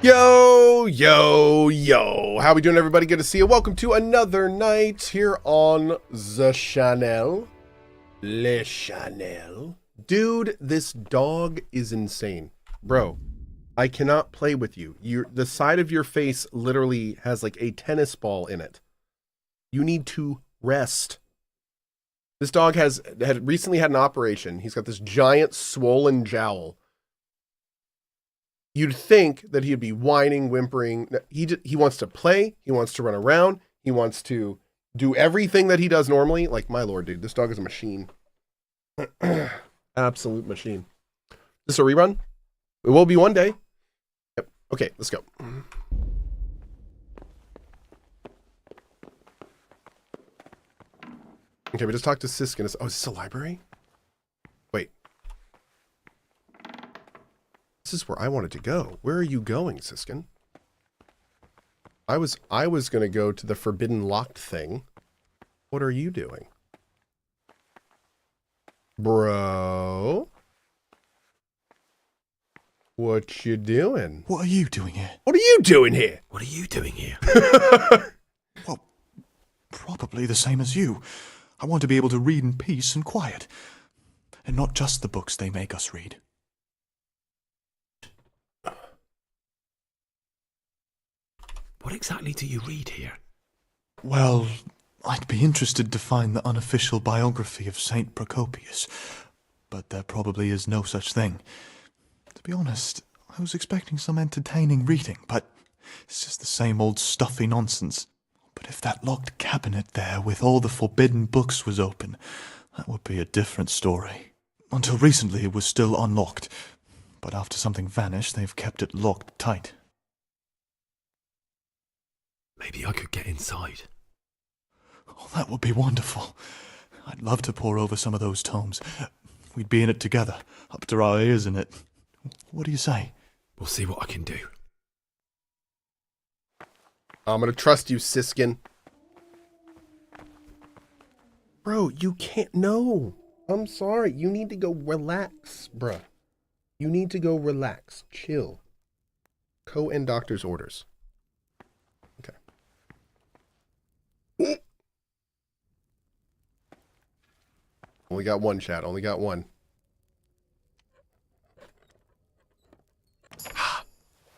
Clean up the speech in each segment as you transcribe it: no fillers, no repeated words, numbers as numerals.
Yo, yo, yo. How we doing, everybody? Good to see you. Welcome to another night here on the channel. Le Channel. Dude, this dog is insane. Bro, I cannot play with you. The side of your face literally has like a tennis ball in it. You need to rest. This dog had recently had an operation. He's got this giant swollen jowl. You'd think that he'd be whining, whimpering. He wants to play. He wants to run around. He wants to do everything that he does normally. Like, my lord, dude, this dog is a machine. Absolute machine. Is this a rerun? It will be one day. Yep. Okay, let's go. Okay, we just talked to Siskin. Oh, is this a library? Wait. This is where I wanted to go. Where are you going, Siskin? I was going to go to the forbidden locked thing. What are you doing? Bro? What you doing? What are you doing here? What are you doing here? What are you doing here? Well, probably the same as you. I want to be able to read in peace and quiet. And not just the books they make us read. What exactly do you read here? Well, I'd be interested to find the unofficial biography of Saint Procopius, but there probably is no such thing. To be honest, I was expecting some entertaining reading, but it's just the same old stuffy nonsense. But if that locked cabinet there with all the forbidden books was open, that would be a different story. Until recently it was still unlocked, but after something vanished, they've kept it locked tight. Maybe I could get inside. Oh, that would be wonderful. I'd love to pore over some of those tomes. We'd be in it together, up to our ears in it. What do you say? We'll see what I can do. I'm going to trust you, Siskin. Bro, you can't. No. I'm sorry. You need to go relax, bruh. You need to go relax. Chill. Cohh and doctor's orders. Okay. Only got one, chat. Only got one.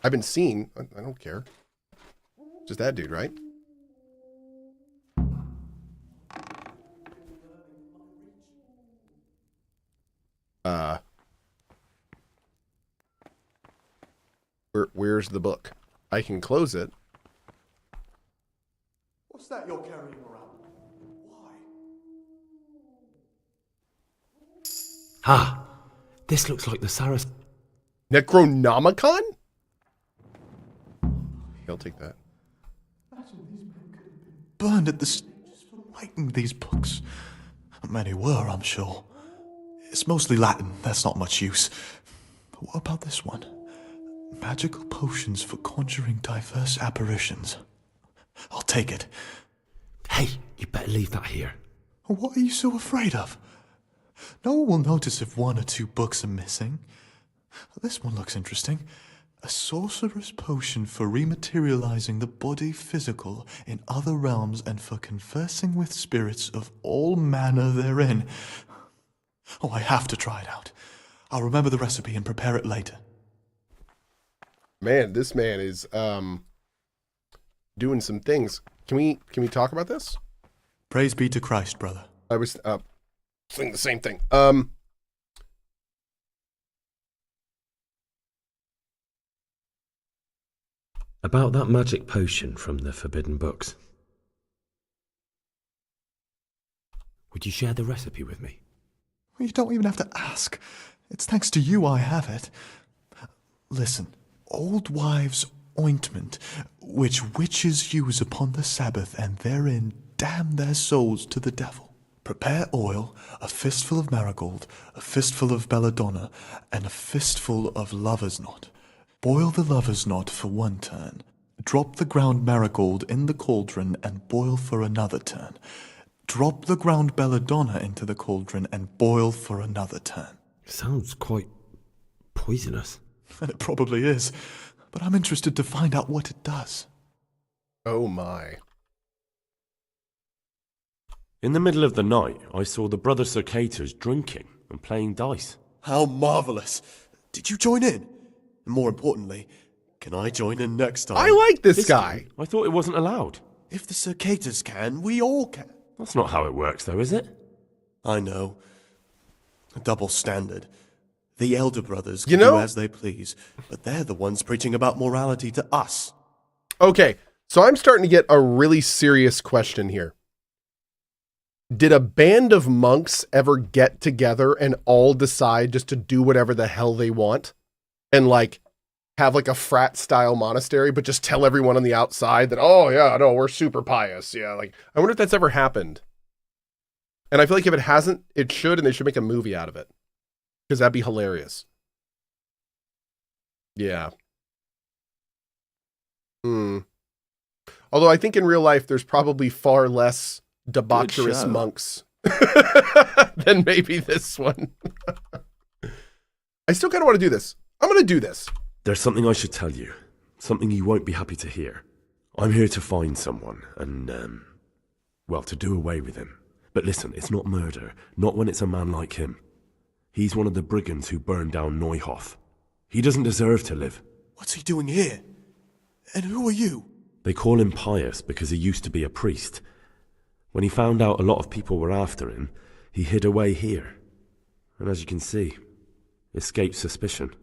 I've been seen. I don't care. Just that dude, right? Where's the book? I can close it. What's that you're carrying around? Why? Ah, this looks like the Saras... Necronomicon? I'll take that. Burned at the stages for writing these books. Many were, I'm sure. It's mostly Latin, that's not much use. But what about this one? Magical potions for conjuring diverse apparitions. I'll take it. Hey, you better leave that here. What are you so afraid of? No one will notice if one or two books are missing. This one looks interesting. A sorcerer's potion for rematerializing the body physical in other realms and for conversing with spirits of all manner therein. Oh, I have to try it out. I'll remember the recipe and prepare it later. Man, this man is doing some things. Can we talk about this? Praise be to Christ, brother. I was saying the same thing. About that magic potion from the forbidden books. Would you share the recipe with me? You don't even have to ask. It's thanks to you I have it. Listen, old wives' ointment, which witches use upon the Sabbath and therein damn their souls to the devil. Prepare oil, a fistful of marigold, a fistful of belladonna, and a fistful of lover's knot. Boil the lover's knot for one turn. Drop the ground marigold in the cauldron and boil for another turn. Drop the ground belladonna into the cauldron and boil for another turn. Sounds quite poisonous. And it probably is. but I'm interested to find out what it does. Oh my. In the middle of the night, I saw the brother Circators drinking and playing dice. How marvelous! Did you join in? And more importantly, can I join in next time? I like this guy. I thought it wasn't allowed. If the Circators can, we all can. That's not how it works, though, is it? I know. A double standard. The elder brothers You can know- do as they please, but they're the ones preaching about morality to us. Okay, so I'm starting to get a really serious question here. Did a band of monks ever get together and all decide just to do whatever the hell they want? And like have like a frat style monastery, but just tell everyone on the outside that, oh yeah, no, we're super pious. Yeah, like I wonder if that's ever happened. And I feel like if it hasn't, it should, and they should make a movie out of it. Because that'd be hilarious. Yeah. Although I think in real life, there's probably far less debaucherous show. monks than maybe this one. I still kind of want to do this. I'm going to do this. There's something I should tell you. Something you won't be happy to hear. I'm here to find someone and, well, to do away with him. But listen, it's not murder. Not when it's a man like him. He's one of the brigands who burned down Neuhof. He doesn't deserve to live. What's he doing here? And who are you? They call him pious because he used to be a priest. When he found out a lot of people were after him, he hid away here. And as you can see, escaped suspicion.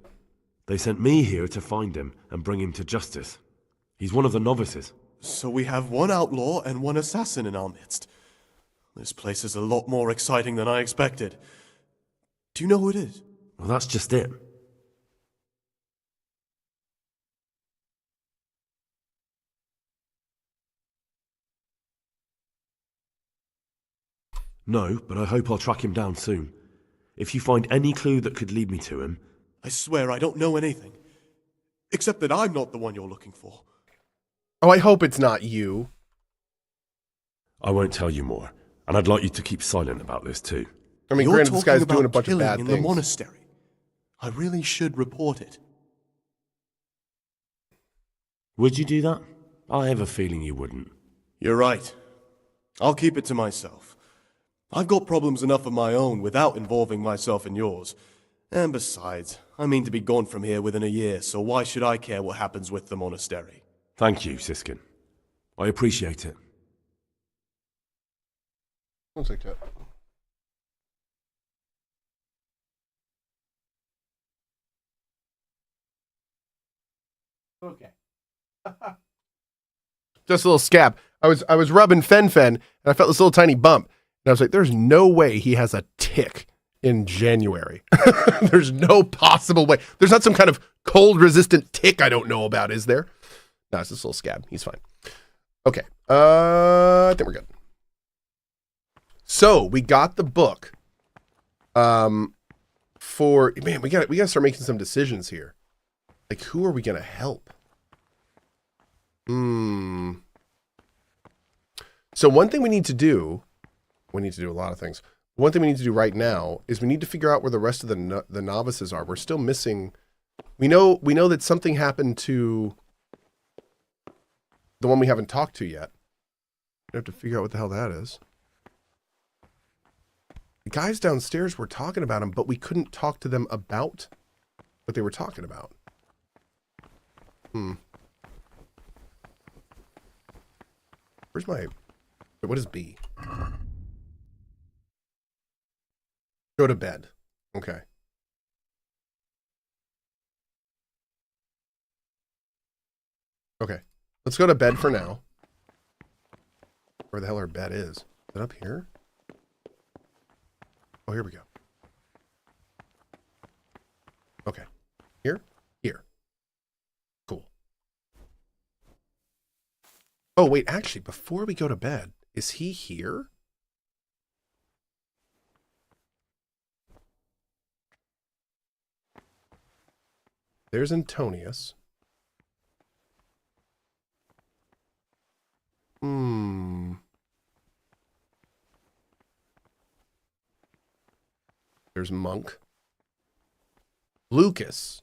They sent me here to find him and bring him to justice. He's one of the novices. So we have one outlaw and one assassin in our midst. This place is a lot more exciting than I expected. Do you know who it is? Well, that's just it. No, but I hope I'll track him down soon. If you find any clue that could lead me to him... I swear I don't know anything. Except that I'm not the one you're looking for. Oh, I hope it's not you. I won't tell you more. And I'd like you to keep silent about this too. I mean, You're granted, this talking guy's doing a about bunch of killing bad in things. the monastery. I really should report it. Would you do that? I have a feeling you wouldn't. You're right. I'll keep it to myself. I've got problems enough of my own without involving myself in yours. And besides, I mean to be gone from here within a year, so why should I care what happens with the monastery? Thank you, Siskin. I appreciate it. I'll take that. Okay. Just a little scab. I was rubbing Fen, and I felt this little tiny bump. And I was like, there's no way he has a tick in January. There's no possible way. There's not some kind of cold resistant tick I don't know about, is there? No, it's this little scab. He's fine. Okay. I think we're good. So we got the book. For man, we gotta start making some decisions here. Like, who are we gonna help? So one thing we need to do a lot of things. One thing we need to do right now is we need to figure out where the rest of the novices are. We're still missing. We know that something happened to the one we haven't talked to yet. We have to figure out what the hell that is. The guys downstairs were talking about him, but we couldn't talk to them about what they were talking about. Where's my... What is B? Go to bed. Okay. Okay. Let's go to bed for now. Where the hell our bed is? Is it up here? Oh, here we go. Okay. Here? Here. Cool. Oh, wait, actually, before we go to bed, is he here? There's Antonius. There's Monk. Lucas.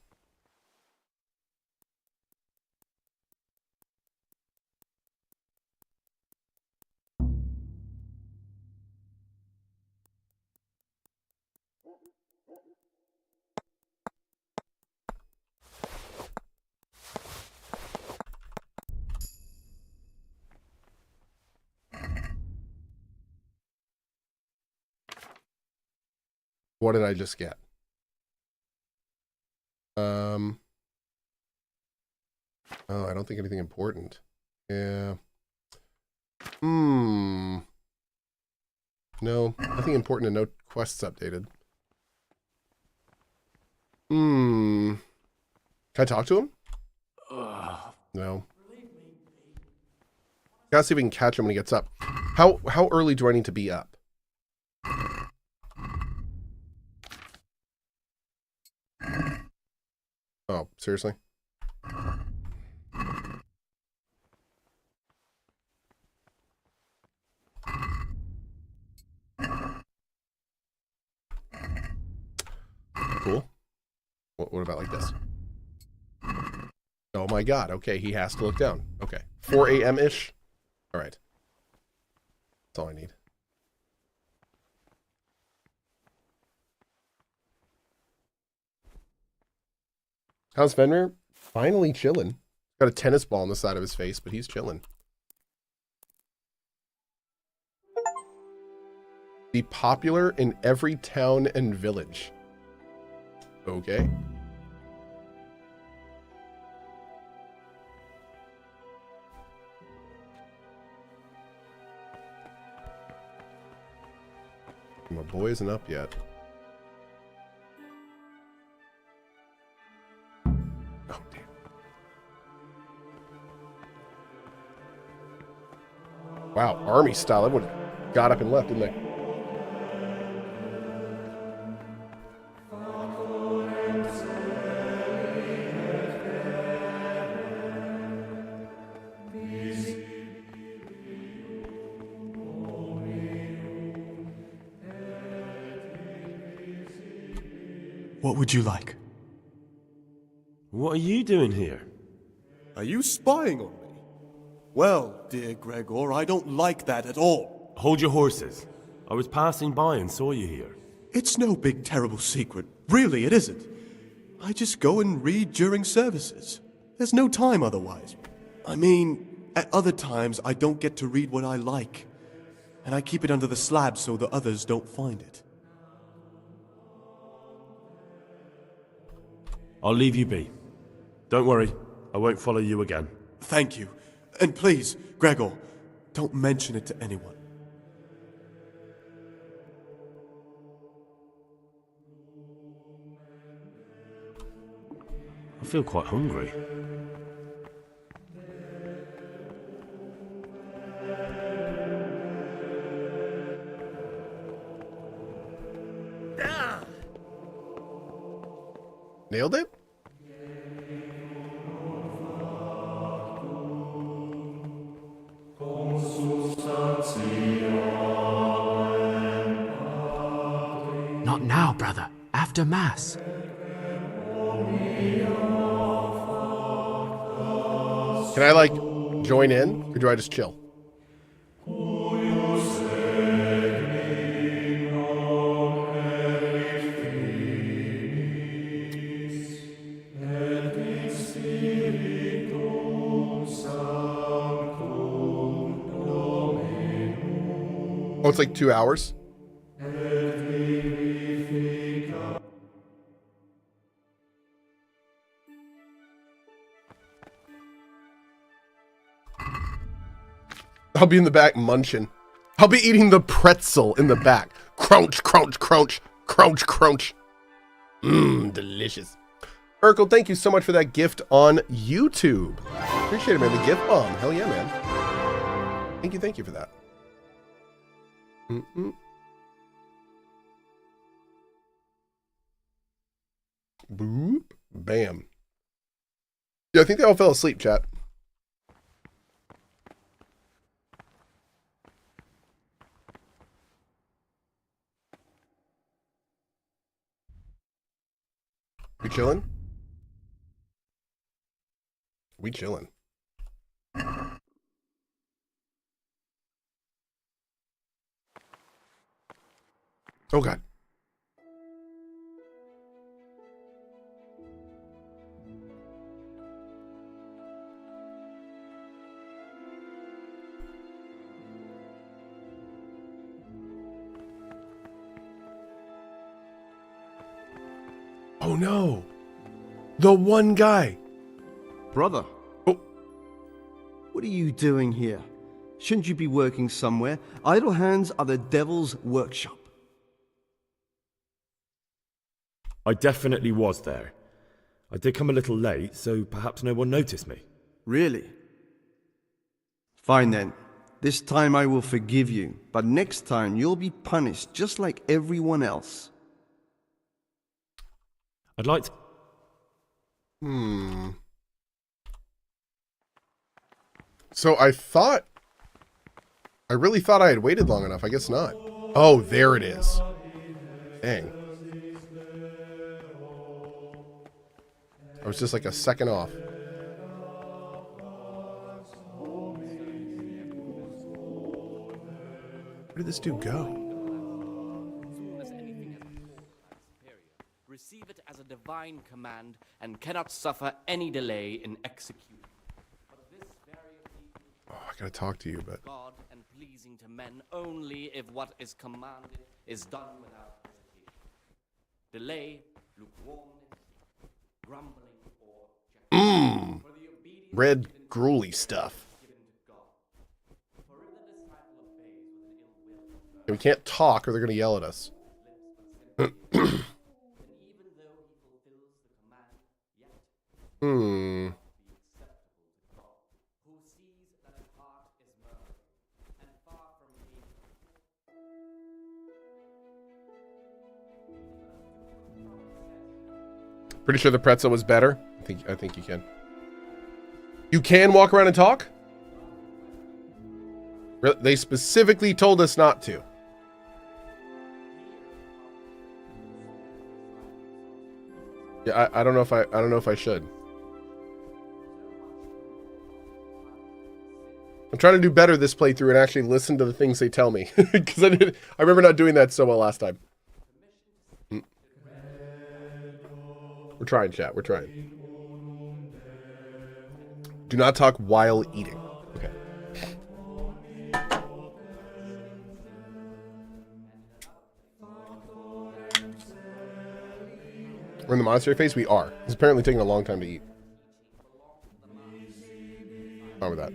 What did I just get? Oh, I don't think anything important. Yeah. No, nothing important and no quests updated. Can I talk to him? No. Gotta see if we can catch him when he gets up. How early do I need to be up? Oh, seriously? Cool. What about like this? Oh my god, okay, he has to look down. Okay. 4 a.m.-ish? Alright. That's all I need. How's Fenrir? Finally chilling. Got a tennis ball on the side of his face, but he's chilling. Be popular in every town and village. Okay. My boy isn't up yet. Oh, damn. Wow, army style. Everyone got up and left, didn't they? What would you like? What are you doing here? Are you spying on me? Well, dear Gregor, I don't like that at all. Hold your horses. I was passing by and saw you here. It's no big terrible secret. Really, it isn't. I just go and read during services. There's no time otherwise. I mean, at other times I don't get to read what I like. And I keep it under the slab so the others don't find it. I'll leave you be. Don't worry, I won't follow you again. Thank you. And please, Gregor, don't mention it to anyone. I feel quite hungry. Nailed it? Not now, brother. After Mass. Can I, like, join in? Or do I just chill? Oh, it's like 2 hours? I'll be in the back munching. I'll be eating the pretzel in the back. Crunch, crunch, crunch, crunch, crunch. Delicious. Urkel, thank you so much for that gift on YouTube. Appreciate it, man. The gift bomb. Hell yeah, man. Thank you for that. Boop. Bam. Yeah, I think they all fell asleep, chat. We chilling? We chilling. Oh god. Oh no. The one guy. Brother. Oh. What are you doing here? Shouldn't you be working somewhere? Idle hands are the devil's workshop. I definitely was there. I did come a little late, so perhaps no one noticed me. Really? Fine then. This time I will forgive you, but next time you'll be punished just like everyone else. I'd like to... So I really thought I had waited long enough. I guess not. Oh, there it is. Dang. I was just like a second off. Where did this dude go? Receive it as a divine command and cannot suffer any delay in execution. Oh, I gotta talk to you, but... God and pleasing to men only if what is commanded is done without hesitation. Delay, lukewarmness, grumbling, or for the obedience Red, gruely stuff. given to God. For if the disciple obeys with an ill will, We can't talk or they're gonna yell at us. then even though he fulfills the command, yet be acceptable to God, who sees that his heart is murmuring, and far from being Pretty sure the pretzel was better. I think you can. You can walk around and talk? They specifically told us not to. Yeah, I don't know if I should. I'm trying to do better this playthrough and actually listen to the things they tell me. Because I remember not doing that so well last time. We're trying, chat. We're trying. Do not talk while eating. Okay. We're in the monastery phase? We are. It's apparently taking a long time to eat. Fine with that.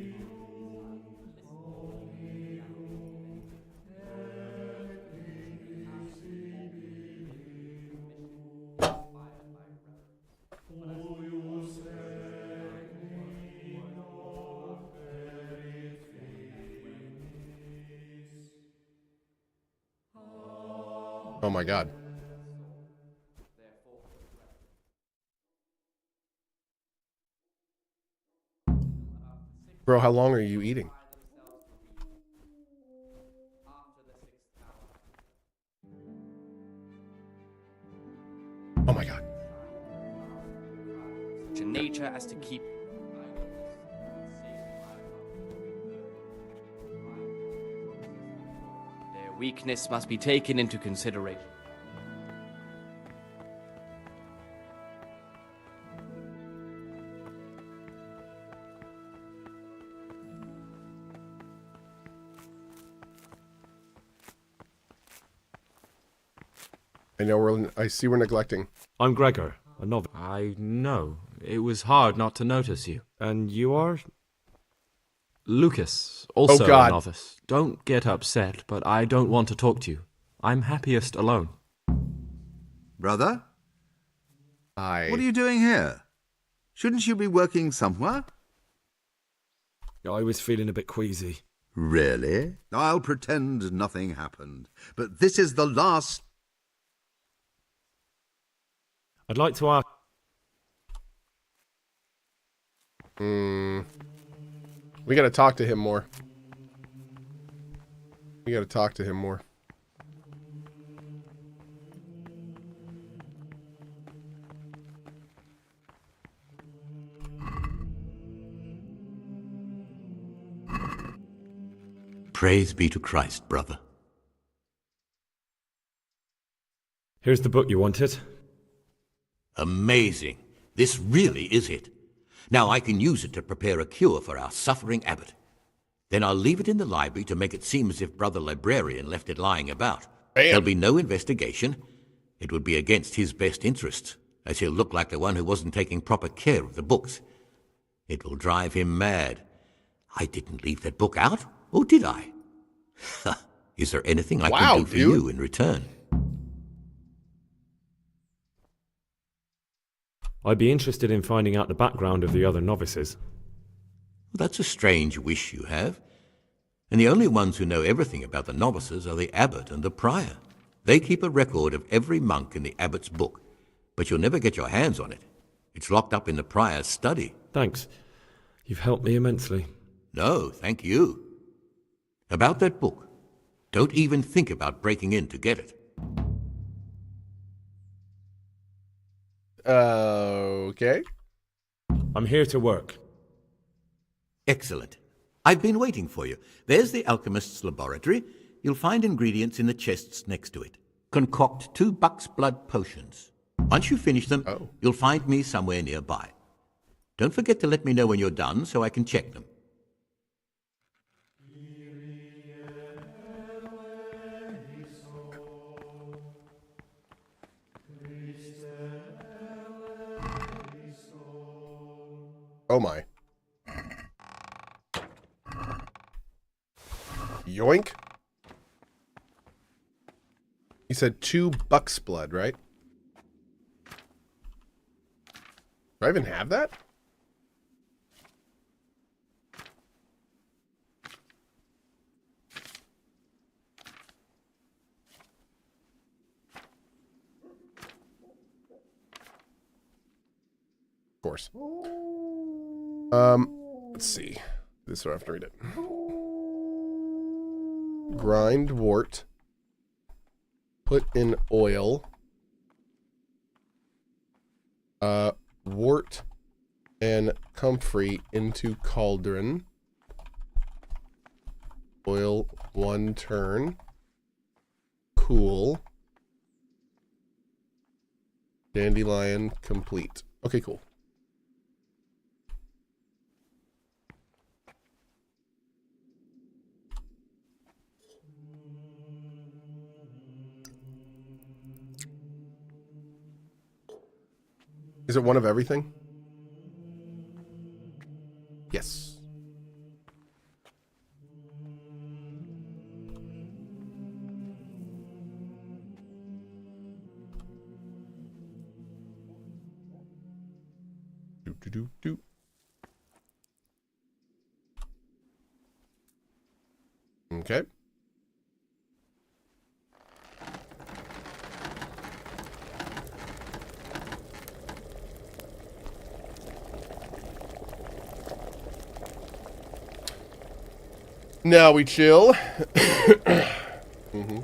Oh my god. Bro, how long are you eating? Oh my god. such a nature as to keep their weakness must be taken into consideration. I see we're neglecting. I'm Gregor, a novice. I know. It was hard not to notice you. And you are? Lucas, also God. a novice. Don't get upset, but I don't want to talk to you. I'm happiest alone. Brother, Hi. what are you doing here? Shouldn't you be working somewhere? I was feeling a bit queasy. Really? I'll pretend nothing happened. But this is the last... I'd like to ask... We gotta talk to him more. Praise be to Christ, brother. Here's the book you wanted. Amazing. This really is it. Now I can use it to prepare a cure for our suffering abbot. Then I'll leave it in the library to make it seem as if Brother Librarian left it lying about. Bam. There'll be no investigation. It would be against his best interests. as he'll look like the one who wasn't taking proper care of the books. It will drive him mad. I didn't leave that book out, or did I? Is there anything I can do for you in return? I'd be interested in finding out the background of the other novices. That's a strange wish you have. And the only ones who know everything about the novices are the abbot and the prior. They keep a record of every monk in the abbot's book, but you'll never get your hands on it. It's locked up in the prior's study. Thanks. You've helped me immensely. No, thank you. About that book, don't even think about breaking in to get it. Okay. I'm here to work. Excellent. I've been waiting for you. There's the alchemist's laboratory. You'll find ingredients in the chests next to it. Concoct 2 buck's blood potions. Once you finish them, you'll find me somewhere nearby. Don't forget to let me know when you're done so I can check them. Oh my. Yoink. You said 2 buck's blood, right? Do I even have that? Of course. Let's see. This is where I have to read it. Grind wort. Put in oil. Wort and comfrey into cauldron. Boil 1 turn. Cool. Dandelion complete. Okay, cool. Is it one of everything? Yes. Do. Okay. Now we chill. Mm-hmm.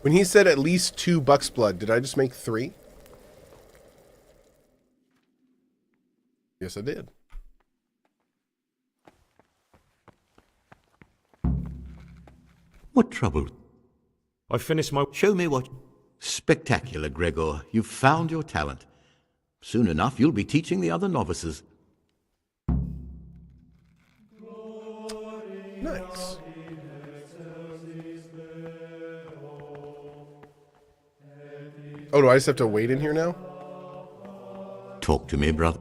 When he said at least 2 buck's blood, did I just make 3? Yes, I did. What trouble? I finished my... Show me what... Spectacular, Gregor. You've found your talent. Soon enough, you'll be teaching the other novices. Nice. Oh, do I just have to wait in here now? Talk to me, brother.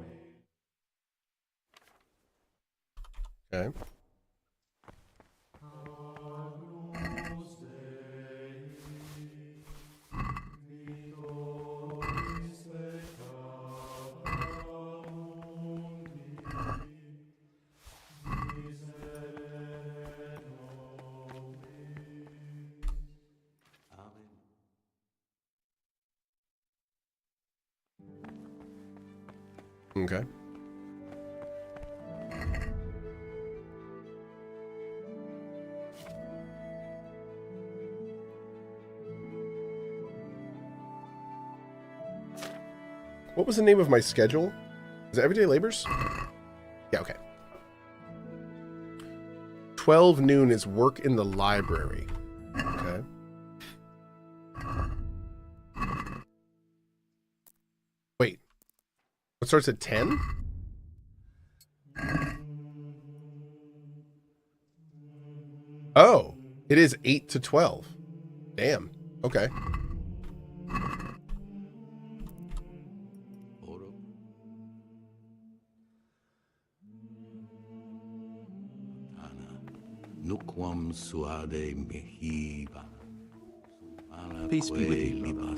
Okay. Okay. What was the name of my schedule? Is it Everyday Labors? Yeah, okay. 12 noon is work in the library. Okay. It starts at 10? Oh, it is 8 to 12. Damn. Okay. Peace be with you, brother.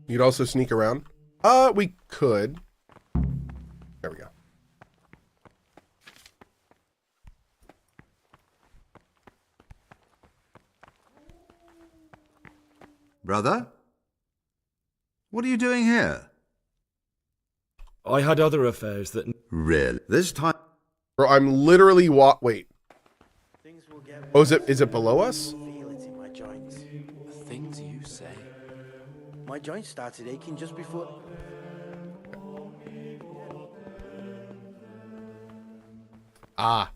You could also sneak around. We could. There we go. Brother? What are you doing here? I had other affairs that... Really? This time... Bro, I'm literally wait. Oh, is it below us? Feel it in my joints. Things you say. My joints started aching just before. Ah.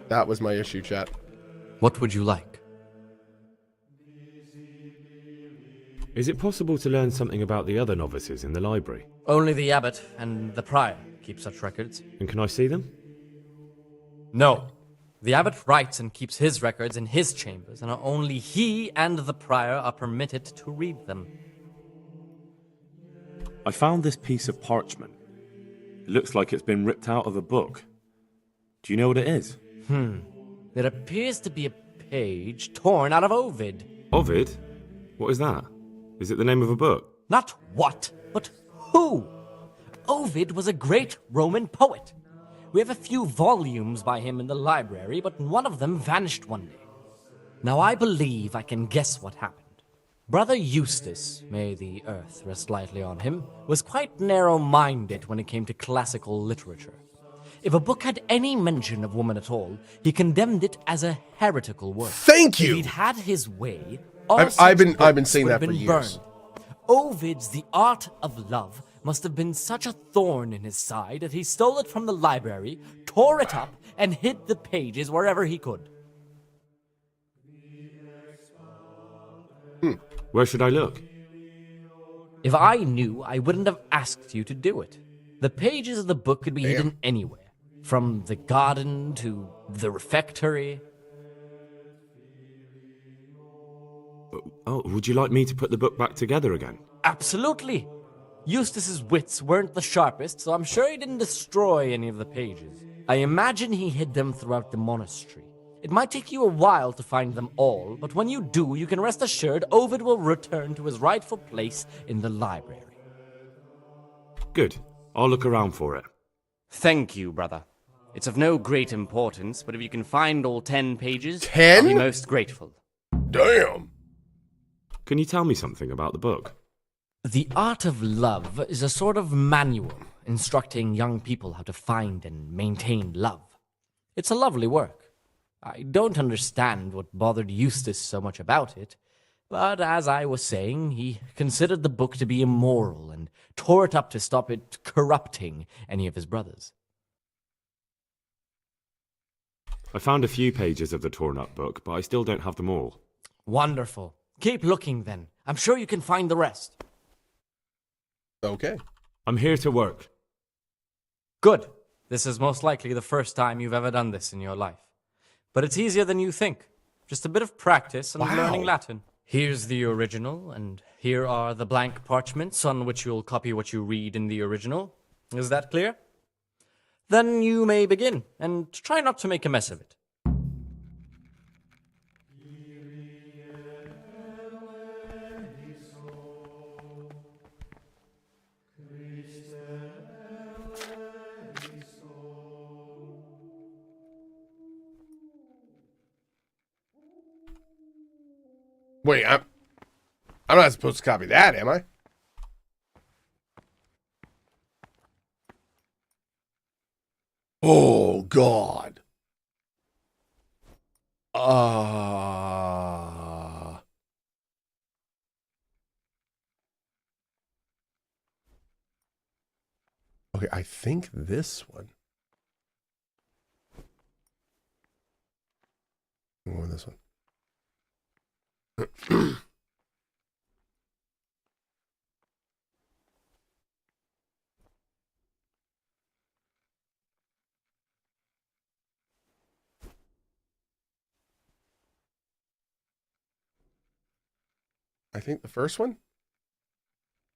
That was my issue, chat. What would you like? Is it possible to learn something about the other novices in the library? Only the abbot and the prior keep such records. And can I see them? No. The abbot writes and keeps his records in his chambers, and only he and the prior are permitted to read them. I found this piece of parchment. It looks like it's been ripped out of a book. Do you know what it is? There appears to be a page torn out of Ovid. Ovid? What is that? Is it the name of a book? Not what, but who? Ovid was a great Roman poet. We have a few volumes by him in the library, but one of them vanished one day. Now I believe I can guess what happened. Brother Eustace, may the earth rest lightly on him, was quite narrow-minded when it came to classical literature. If a book had any mention of woman at all, he condemned it as a heretical work. Thank you! If he'd had his way, all I've been books saying would that have for been years. burned. Ovid's The Art of Love must have been such a thorn in his side that he stole it from the library, tore it up, and hid the pages wherever he could. Where should I look? If I knew, I wouldn't have asked you to do it. The pages of the book could be hidden anywhere, from the garden to the refectory. Oh, would you like me to put the book back together again? Absolutely. Eustace's wits weren't the sharpest, so I'm sure he didn't destroy any of the pages. I imagine he hid them throughout the monastery. It might take you a while to find them all, but when you do, you can rest assured Ovid will return to his rightful place in the library. Good. I'll look around for it. Thank you, brother. It's of no great importance, but if you can find all 10 pages, 10? I'll be most grateful. Damn! Can you tell me something about the book? The Art of Love is a sort of manual instructing young people how to find and maintain love. It's a lovely work. I don't understand what bothered Eustace so much about it, but as I was saying, he considered the book to be immoral and tore it up to stop it corrupting any of his brothers. I found a few pages of the torn-up book, but I still don't have them all. Wonderful. Keep looking, then. I'm sure you can find the rest. Okay. I'm here to work. Good. This is most likely the first time you've ever done this in your life. But it's easier than you think. Just a bit of practice and learning Latin. Here's the original, and here are the blank parchments on which you'll copy what you read in the original. Is that clear? Then you may begin, and try not to make a mess of it. Wait, I'm not supposed to copy that, am I? Oh, God. Okay, I think this one. More this one. I think the first one.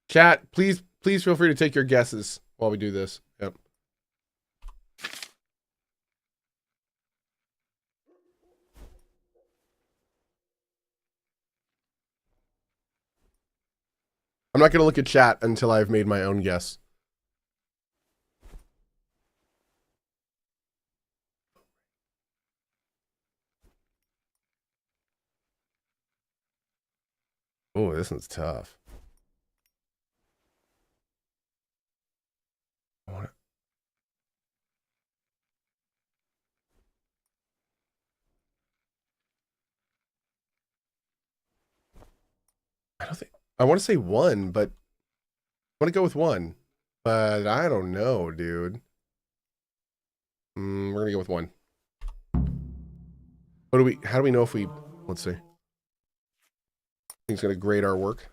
Chat, please feel free to take your guesses while we do this. Yep. I'm not going to look at chat until I've made my own guess. Oh, this one's tough. I want to say one, but I want to go with one. But I don't know, dude. We're going to go with one. How do we know if we, let's see. I think it's going to grade our work.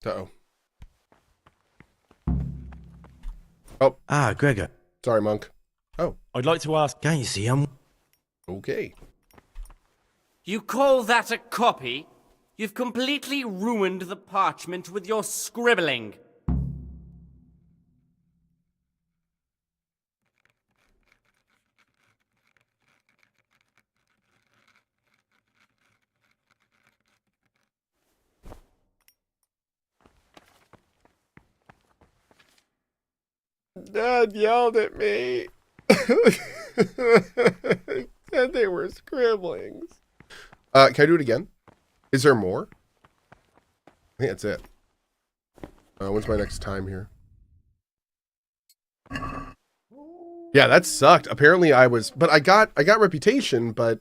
Uh-oh. Oh. Ah, Gregor. Sorry, Monk. Oh. I'd like to ask... Can't you see him? Okay. You call that a copy? You've completely ruined the parchment with your scribbling. Dad yelled at me. Said they were scribblings. Can I do it again? Is there more? I think that's it. When's my next time here? Yeah, that sucked. Apparently I was, but I got reputation, but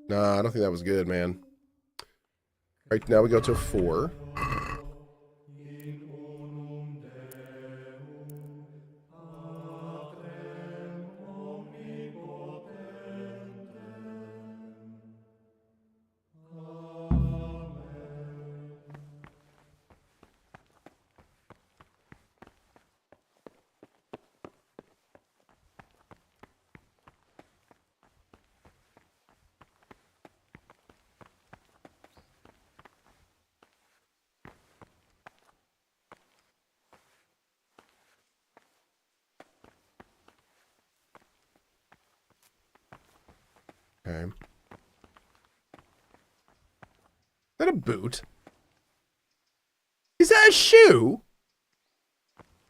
nah, I don't think that was good, man. All right, now we go to 4. Okay. Is that a boot? Is that a shoe?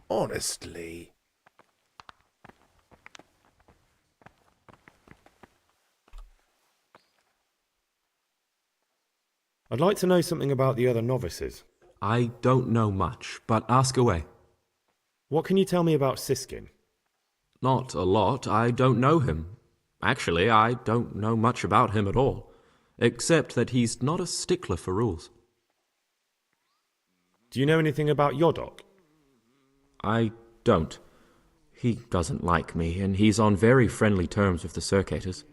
Honestly. I'd like to know something about the other novices. I don't know much, but ask away. What can you tell me about Siskin? Not a lot. I don't know him. Actually, I don't know much about him at all, except that he's not a stickler for rules. Do you know anything about Yodok? I don't. He doesn't like me, and he's on very friendly terms with the Circators.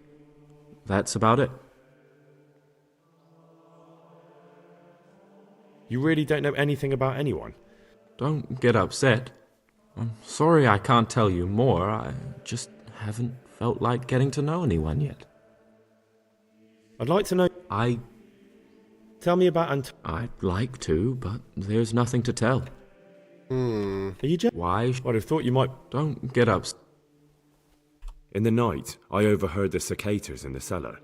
That's about it. You really don't know anything about anyone? Don't get upset. I'm sorry I can't tell you more. I just haven't felt like getting to know anyone yet. I'd like to know... Tell me about I'd like to, but there's nothing to tell. Are you just... Why? I'd have thought you might... Don't get upset. In the night, I overheard the Circators in the cellar.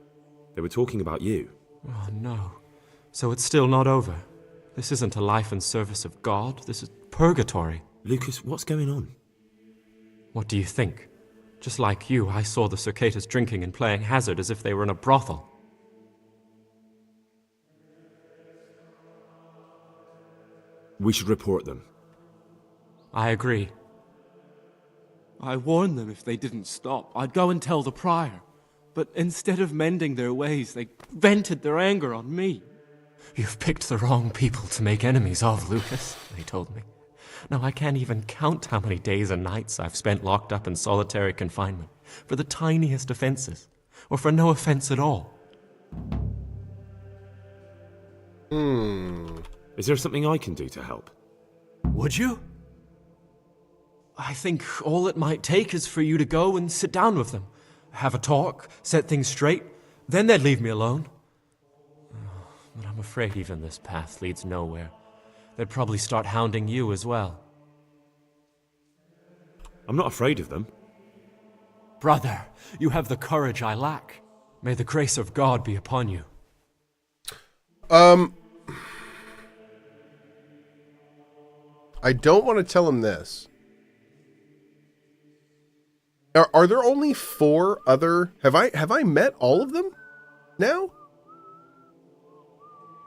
They were talking about you. Oh, no. So it's still not over. This isn't a life in service of God. This is purgatory. Lucas, what's going on? What do you think? Just like you, I saw the Circators drinking and playing hazard as if they were in a brothel. We should report them. I agree. I warned them if they didn't stop, I'd go and tell the prior. But instead of mending their ways, they vented their anger on me. You've picked the wrong people to make enemies of, Lucas, they told me. Now I can't even count how many days and nights I've spent locked up in solitary confinement for the tiniest offenses, or for no offense at all. Is there something I can do to help? Would you? I think all it might take is for you to go and sit down with them, have a talk, set things straight, then they'd leave me alone. But I'm afraid even this path leads nowhere. They'd probably start hounding you as well. I'm not afraid of them. Brother, you have the courage I lack. May the grace of God be upon you. I don't want to tell him this. Are there only 4 other... Have I met all of them now?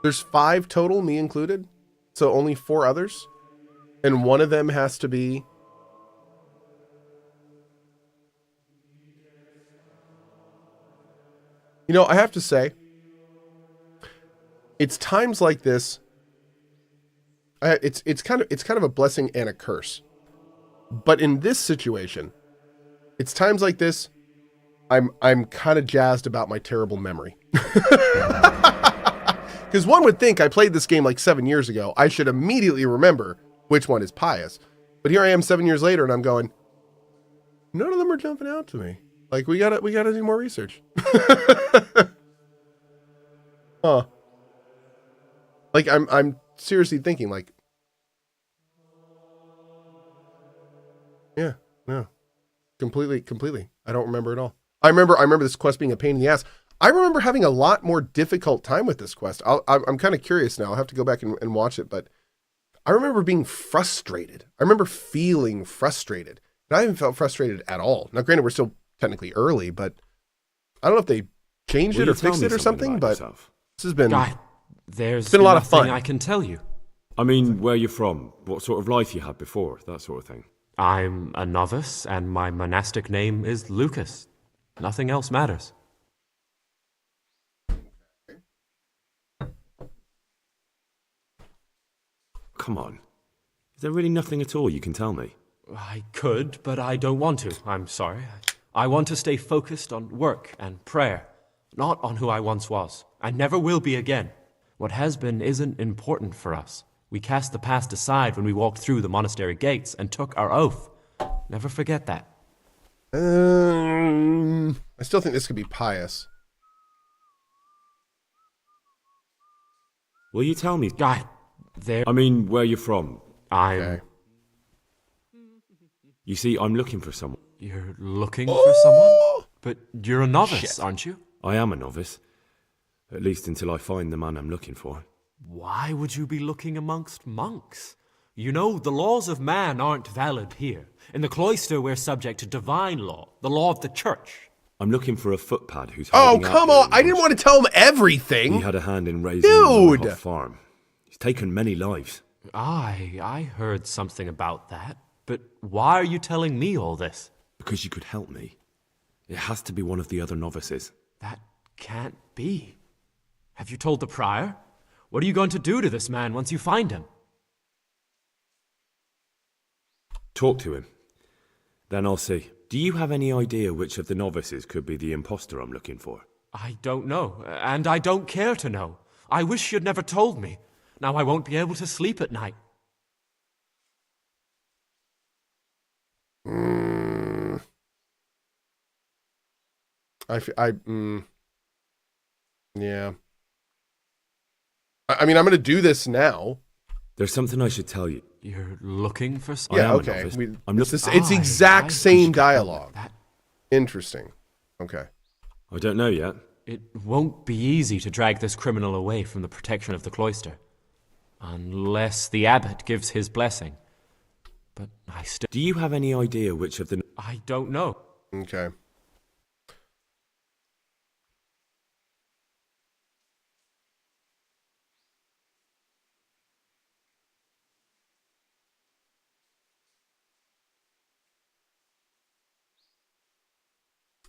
There's 5 total, me included. So only 4 others? And one of them has to be... You know, I have to say, it's times like this... It's kind of a blessing and a curse. But in this situation, it's times like this, I'm kind of jazzed about my terrible memory. Because one would think I played this game like 7 years ago. I should immediately remember which one is pious. But here I am 7 years later and I'm going, none of them are jumping out to me. Like, we gotta do more research. Huh. Like, I'm seriously thinking, like, yeah, no, completely. I don't remember at all. I remember this quest being a pain in the ass. I remember having a lot more difficult time with this quest. I'm kind of curious now. I'll have to go back and watch it, but I remember being frustrated. I remember feeling frustrated. And I haven't felt frustrated at all. Now, granted, we're still technically early, but I don't know if they changed it or fixed it or something, but this has been... There's been a lot of fun. I can tell you. I mean, where you're from, what sort of life you had before, that sort of thing. I'm a novice, and my monastic name is Lucas. Nothing else matters. Come on. Is there really nothing at all you can tell me? I could, but I don't want to. I'm sorry. I want to stay focused on work and prayer, not on who I once was. I never will be again. What has been isn't important for us. We cast the past aside when we walked through the monastery gates and took our oath. Never forget that. I still think this could be pious. Will you tell me? I mean, where you're from. Okay. You see, I'm looking for someone. You're looking for someone? But you're a novice, aren't you? I am a novice. At least until I find the man I'm looking for. Why would you be looking amongst monks? You know, the laws of man aren't valid here. In the cloister, we're subject to divine law, the law of the church. I'm looking for a footpad who's Oh, hiding out come here on. in the I didn't want to tell him everything. He had a hand in raising the Dude. hot farm. He's taken many lives. I heard something about that. But why are you telling me all this? Because you could help me. It has to be one of the other novices. That can't be. Have you told the prior? What are you going to do to this man once you find him? Talk to him. Then I'll see. Do you have any idea which of the novices could be the imposter I'm looking for? I don't know, and I don't care to know. I wish you'd never told me. Now I won't be able to sleep at night. Yeah. I mean, I'm going to do this now. There's something I should tell you. You're looking for something? Yeah, okay. It's the I exact same dialogue. That. Interesting. Okay. I don't know yet. It won't be easy to drag this criminal away from the protection of the cloister. Unless the abbot gives his blessing. But I still... Do you have any idea which of the... I don't know. Okay.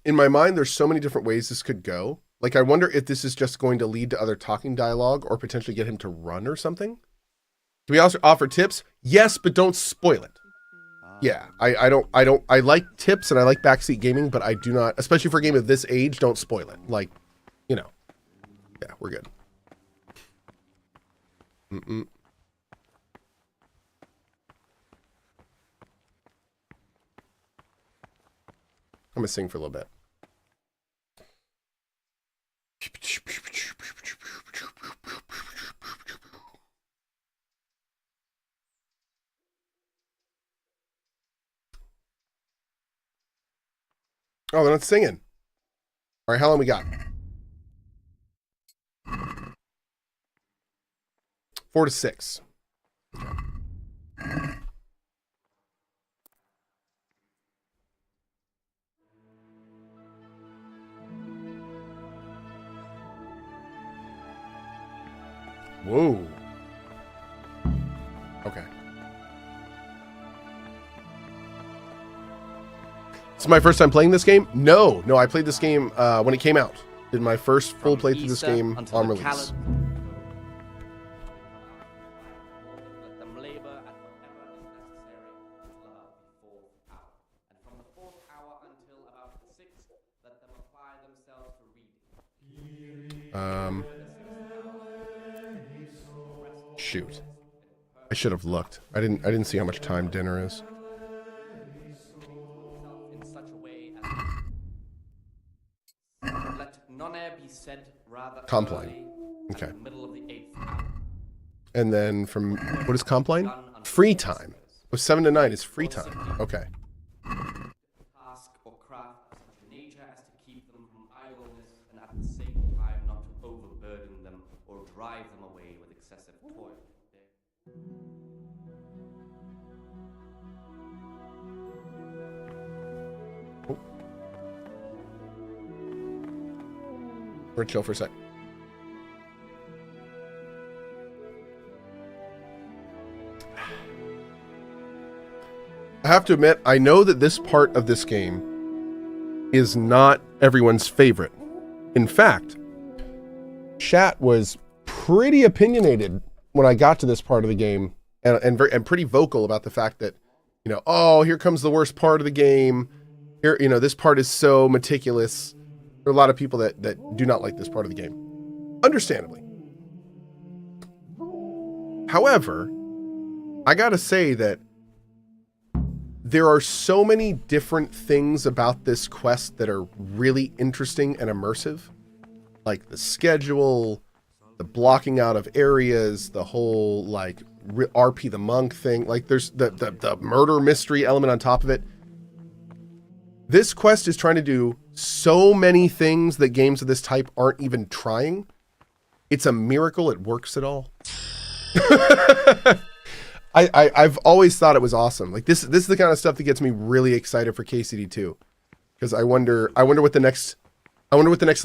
in my mind, there's so many different ways this could go. Like, I wonder if this is just going to lead to other talking dialogue or potentially get him to run or something. Do we also offer tips? Yes, but don't spoil it. Yeah, I like tips and I like backseat gaming, but I do not, especially for a game of this age, don't spoil it. Like, you know, yeah, we're good. I'm gonna sing for a little bit. Oh, they're not singing. All right, how long we got? 4 to 6. Whoa. Okay. This is my first time playing this game? No, I played this game when it came out. Did my first full playthrough this game on release. Shoot. I should have looked. I didn't see how much time dinner is. Compline. Okay. And then from, what is compline? Free time. Oh, 7 to 9 is free time. Okay. Task or craft of such a nature as to keep them from idleness and at the same time not to overburden them or drive them away with excessive toil. Oh. We're chill for a sec. I have to admit, I know that this part of this game is not everyone's favorite. In fact, chat was pretty opinionated when I got to this part of the game, and pretty vocal about the fact that, you know, oh, here comes the worst part of the game. Here, you know, this part is so meticulous. There are a lot of people that do not like this part of the game, understandably. However, I gotta say that there are so many different things about this quest that are really interesting and immersive. Like the schedule, the blocking out of areas, the whole like RP the monk thing. Like there's the murder mystery element on top of it. This quest is trying to do so many things that games of this type aren't even trying. It's a miracle it works at all. I've always thought it was awesome. Like this is the kind of stuff that gets me really excited for KCD2, because I wonder what the next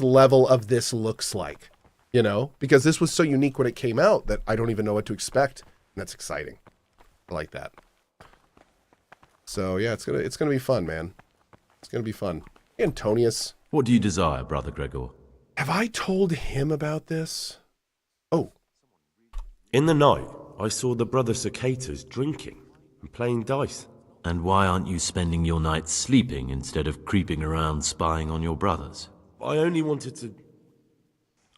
level of this looks like, you know, because this was so unique when it came out that I don't even know what to expect, and that's exciting. I like that. So yeah, it's gonna be fun, man. It's gonna be fun. Antonius, what do you desire, Brother Gregor? Have I told him about this? Oh, in the night, I saw the brother cicadas drinking and playing dice. And why aren't you spending your nights sleeping instead of creeping around spying on your brothers? I only wanted to...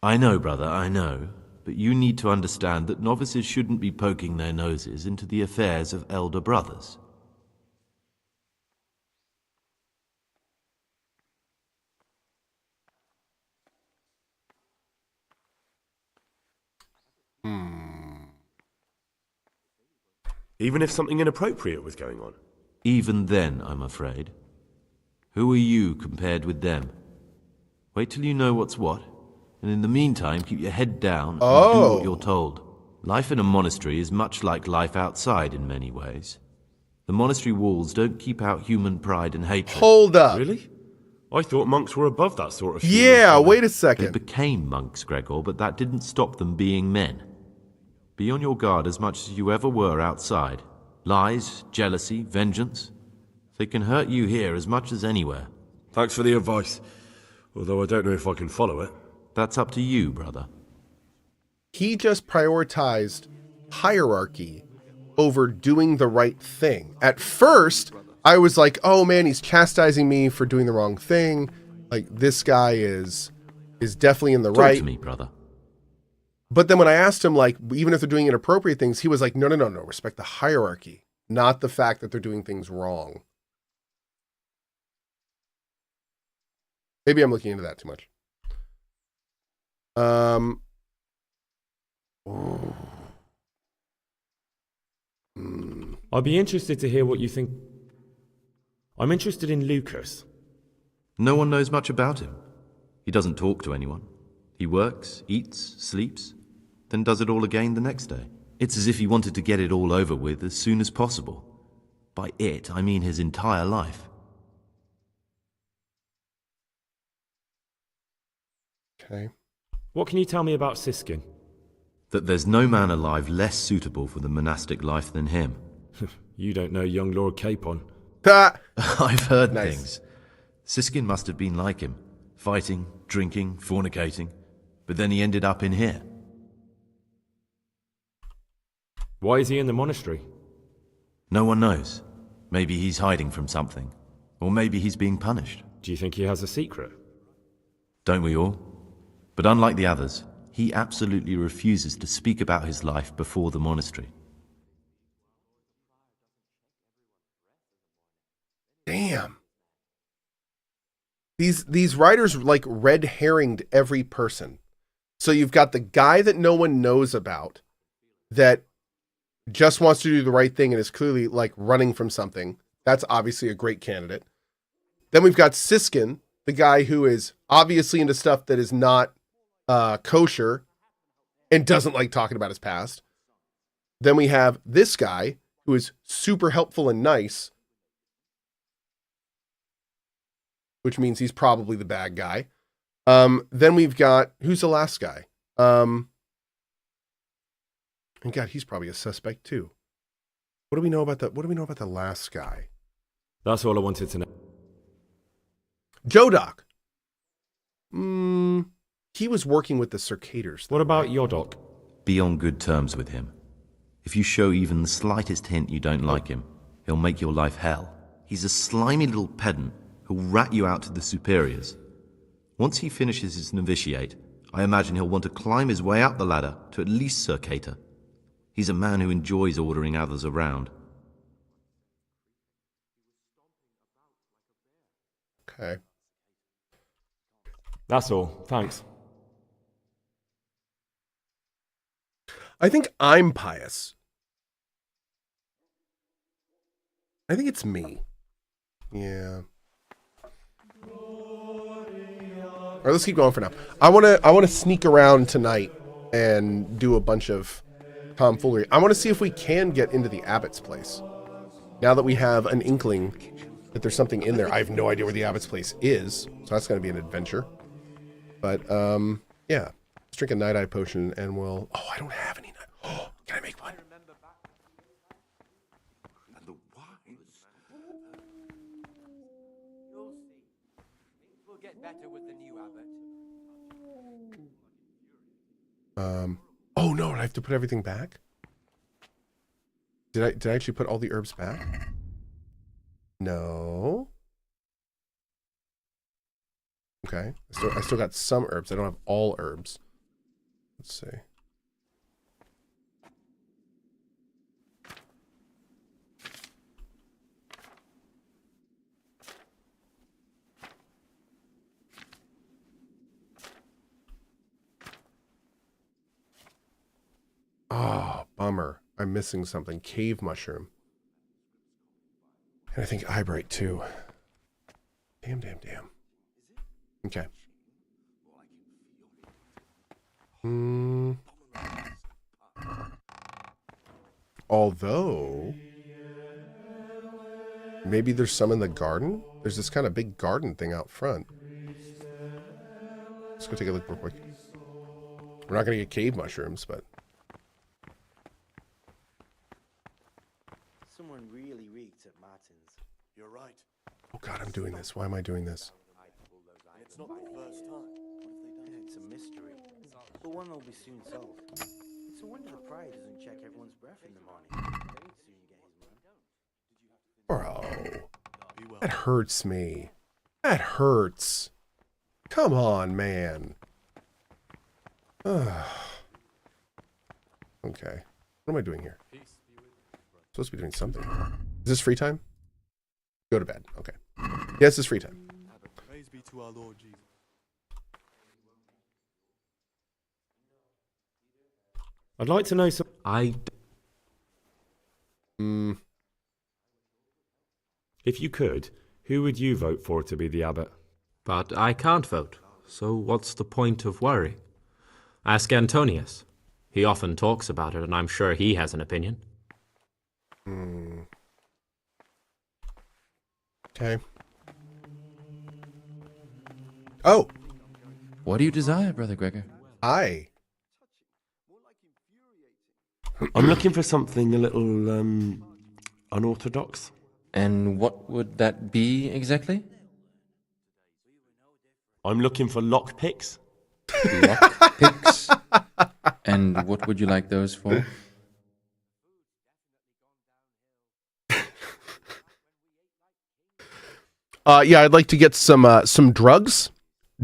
I know, brother, I know. But you need to understand that novices shouldn't be poking their noses into the affairs of elder brothers. Even if something inappropriate was going on? Even then, I'm afraid. Who are you compared with them? Wait till you know what's what, and in the meantime, keep your head down and do what you're told. Life in a monastery is much like life outside in many ways. The monastery walls don't keep out human pride and hatred. Hold up. Really? I thought monks were above that sort of... Yeah, wait a second. They became monks, Gregor, but that didn't stop them being men. Be on your guard as much as you ever were outside. Lies, jealousy, vengeance. They can hurt you here as much as anywhere. Thanks for the advice. Although I don't know if I can follow it. That's up to you, brother. He just prioritized hierarchy over doing the right thing. At first, I was like, oh man, he's chastising me for doing the wrong thing. Like, this guy is definitely in the right. Talk to me, brother. But then when I asked him, like, even if they're doing inappropriate things, he was like, no, respect the hierarchy, not the fact that they're doing things wrong. Maybe I'm looking into that too much. I'd be interested to hear what you think. I'm interested in Lucas. No one knows much about him. He doesn't talk to anyone. He works, eats, sleeps, then does it all again the next day. It's as if he wanted to get it all over with as soon as possible. By it, I mean his entire life. Okay. What can you tell me about Siskin? That there's no man alive less suitable for the monastic life than him. You don't know young Lord Capon. I've heard Nice. things. Siskin must have been like him, fighting, drinking, fornicating, but then he ended up in here. Why is he in the monastery? No one knows. Maybe he's hiding from something, or maybe he's being punished. Do you think he has a secret? Don't we all? But unlike the others, he absolutely refuses to speak about his life before the monastery. Damn. These writers like red herringed every person. So you've got the guy that no one knows about that just wants to do the right thing and is clearly like running from something. That's obviously a great candidate. Then we've got Siskin, the guy who is obviously into stuff that is not kosher and doesn't like talking about his past. Then we have this guy who is super helpful and nice, which means he's probably the bad guy. Then we've got, who's the last guy? And God, he's probably a suspect too. What do we know about the last guy? That's all I wanted to know. Jodoc. He was working with the Circaders. What about Yodok? Be on good terms with him. If you show even the slightest hint you don't like him, he'll make your life hell. He's a slimy little pedant who'll rat you out to the superiors. Once he finishes his novitiate, I imagine he'll want to climb his way up the ladder to at least Sir Cater. He's a man who enjoys ordering others around. Okay. That's all. Thanks. I think I'm pious. I think it's me. Yeah. All right, let's keep going for now. I want to sneak around tonight and do a bunch of tomfoolery. I want to see if we can get into the abbot's place. Now that we have an inkling that there's something in there. I have no idea where the abbot's place is, so that's going to be an adventure. But yeah, let's drink a night eye potion and we'll. Oh, I don't have any night. Oh, can I make one? We'll get better with the new abbot. Oh no, I have to put everything back? Did I actually put all the herbs back? No. Okay. I still got some herbs. I don't have all herbs. Let's see. Oh, bummer. I'm missing something. Cave mushroom. And I think eyebright too. Damn. Okay. Although, maybe there's some in the garden? There's this kind of big garden thing out front. Let's go take a look real quick. We're not going to get cave mushrooms, but... Someone really reeked at Martin's. You're right. Oh God, I'm doing this. Why am I doing this? not the first time. What have they done? It's a mystery, but one that'll be soon solved. It's a wonder the prior doesn't check everyone's breath in the morning. They'd soon get his man. Bro, that hurts me. That hurts. Come on, man. Okay. What am I doing here? Supposed to be doing something. Is this free time? Go to bed. Okay. Yes, it's free time. Praise be to our Lord Jesus. I'd like to know some... If you could, who would you vote for to be the abbot? But I can't vote, so what's the point of worry? Ask Antonius. He often talks about it, and I'm sure he has an opinion. Okay. Oh! What do you desire, Brother Gregor? I'm looking for something a little, unorthodox. And what would that be exactly? I'm looking for lockpicks. Lockpicks? And what would you like those for? Yeah, I'd like to get some drugs.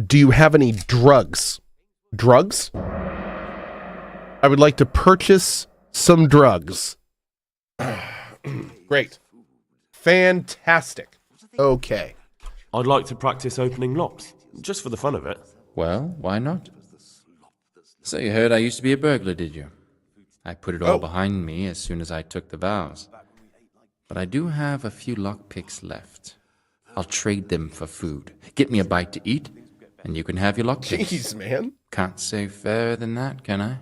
Do you have any drugs? Drugs? I would like to purchase some drugs. Great. Fantastic. Okay. I'd like to practice opening locks, just for the fun of it. Well, why not? So you heard I used to be a burglar, did you? I put it all behind me as soon as I took the vows. But I do have a few lockpicks left. I'll trade them for food. Get me a bite to eat, and you can have your lockpicks. Jeez, man. Can't say fairer than that, can I?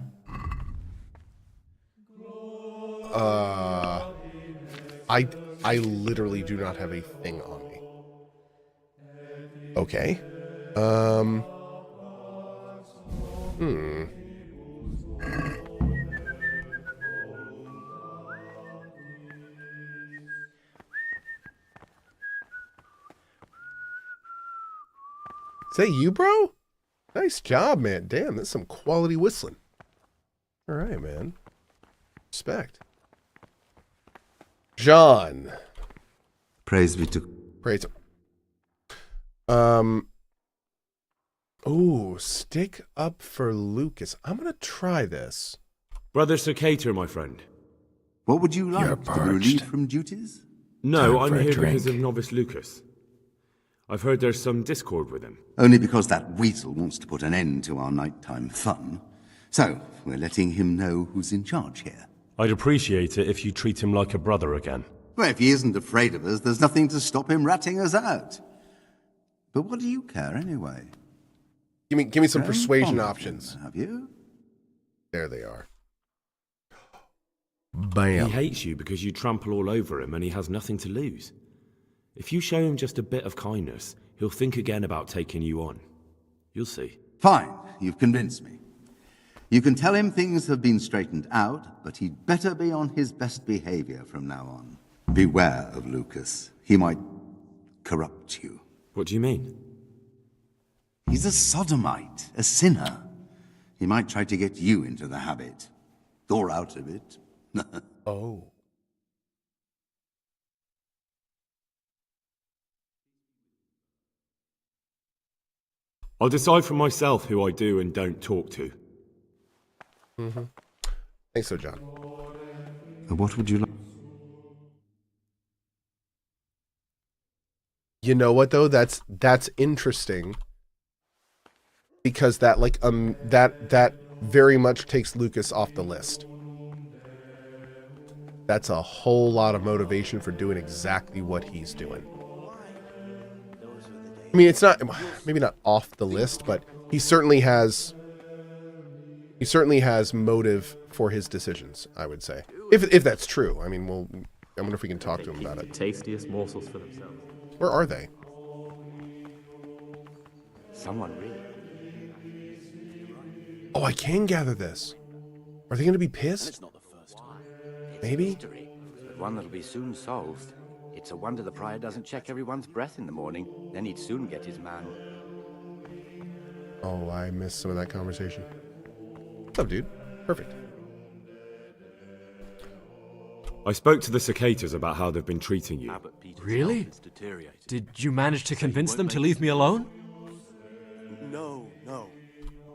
I literally do not have a thing on me. Okay. Is that you, bro? Nice job, man. Damn, that's some quality whistling. All right, man. Respect. John. Praise be to... Praise. Oh, stick up for Lucas. I'm going to try this. Brother Circator, my friend. What would you like? To be relieved from duties? No, I'm here because of novice Lucas. I've heard there's some discord with him. Only because that weasel wants to put an end to our nighttime fun. So, we're letting him know who's in charge here. I'd appreciate it if you treat him like a brother again. Well, if he isn't afraid of us, there's nothing to stop him ratting us out. But what do you care anyway? Give me some persuasion options. Have you? There they are. Bam. He hates you because you trample all over him and he has nothing to lose. If you show him just a bit of kindness, he'll think again about taking you on. You'll see. Fine, you've convinced me. You can tell him things have been straightened out, but he'd better be on his best behavior from now on. Beware of Lucas. He might corrupt you. What do you mean? He's a sodomite, a sinner. He might try to get you into the habit. Or out of it. Oh. I'll decide for myself who I do and don't talk to. Thanks so, John. What would you like? You know what though? That's interesting. Because that that very much takes Lucas off the list. That's a whole lot of motivation for doing exactly what he's doing. I mean, it's not maybe not off the list, but he certainly has motive for his decisions, I would say. If that's true. I mean, I wonder if we can talk to him about it. Tastiest morsels for themselves. Where are they? Someone really. Oh, I can gather this. Are they going to be pissed? It's not the first time. Maybe. Mystery, but one that'll be soon solved. It's a wonder the prior doesn't check everyone's breath in the morning. Then he'd soon get his man. Oh, I missed some of that conversation. What's up, dude? Perfect. I spoke to the cicadas about how they've been treating you. Really? Did you manage to convince them to leave me alone? No.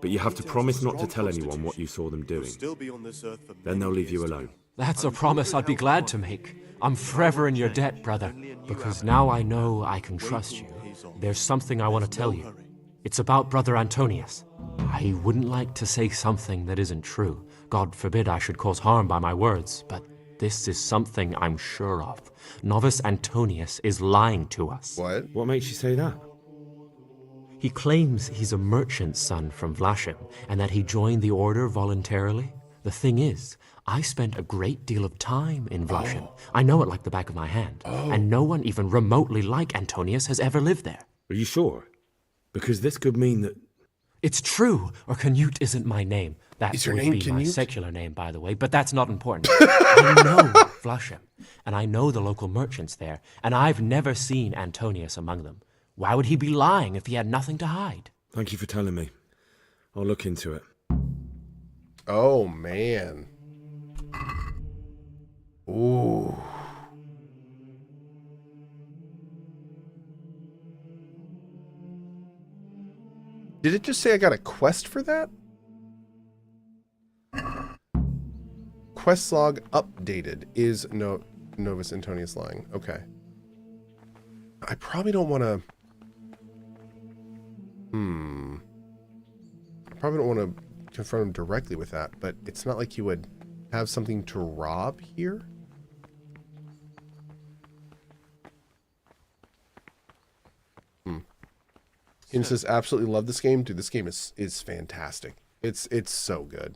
But you have to promise not to tell anyone what you saw them doing. Then they'll leave you alone. That's a promise I'd be glad to make. I'm forever in your debt, brother. Because now I know I can trust you. There's something I want to tell you. It's about Brother Antonius. I wouldn't like to say something that isn't true. God forbid I should cause harm by my words, but this is something I'm sure of. Novice Antonius is lying to us. What? What makes you say that? He claims he's a merchant's son from Vlashim, and that he joined the order voluntarily. The thing is, I spent a great deal of time in Vlashim. I know it like the back of my hand. And no one even remotely like Antonius has ever lived there. Are you sure? Because this could mean that... It's true, or Canute isn't my name. That Is your would name be my Canute? secular name, by the way, but that's not important. I know Vlashim, and I know the local merchants there, and I've never seen Antonius among them. Why would he be lying if he had nothing to hide? Thank you for telling me. I'll look into it. Oh, man. Ooh. Did it just say I got a quest for that? Quest log updated. Is Novus Antonius lying? Okay. I probably don't want to... I probably don't want to confront him directly with that, but it's not like he would have something to rob here. He says, absolutely love this game. Dude, this game is fantastic. It's so good.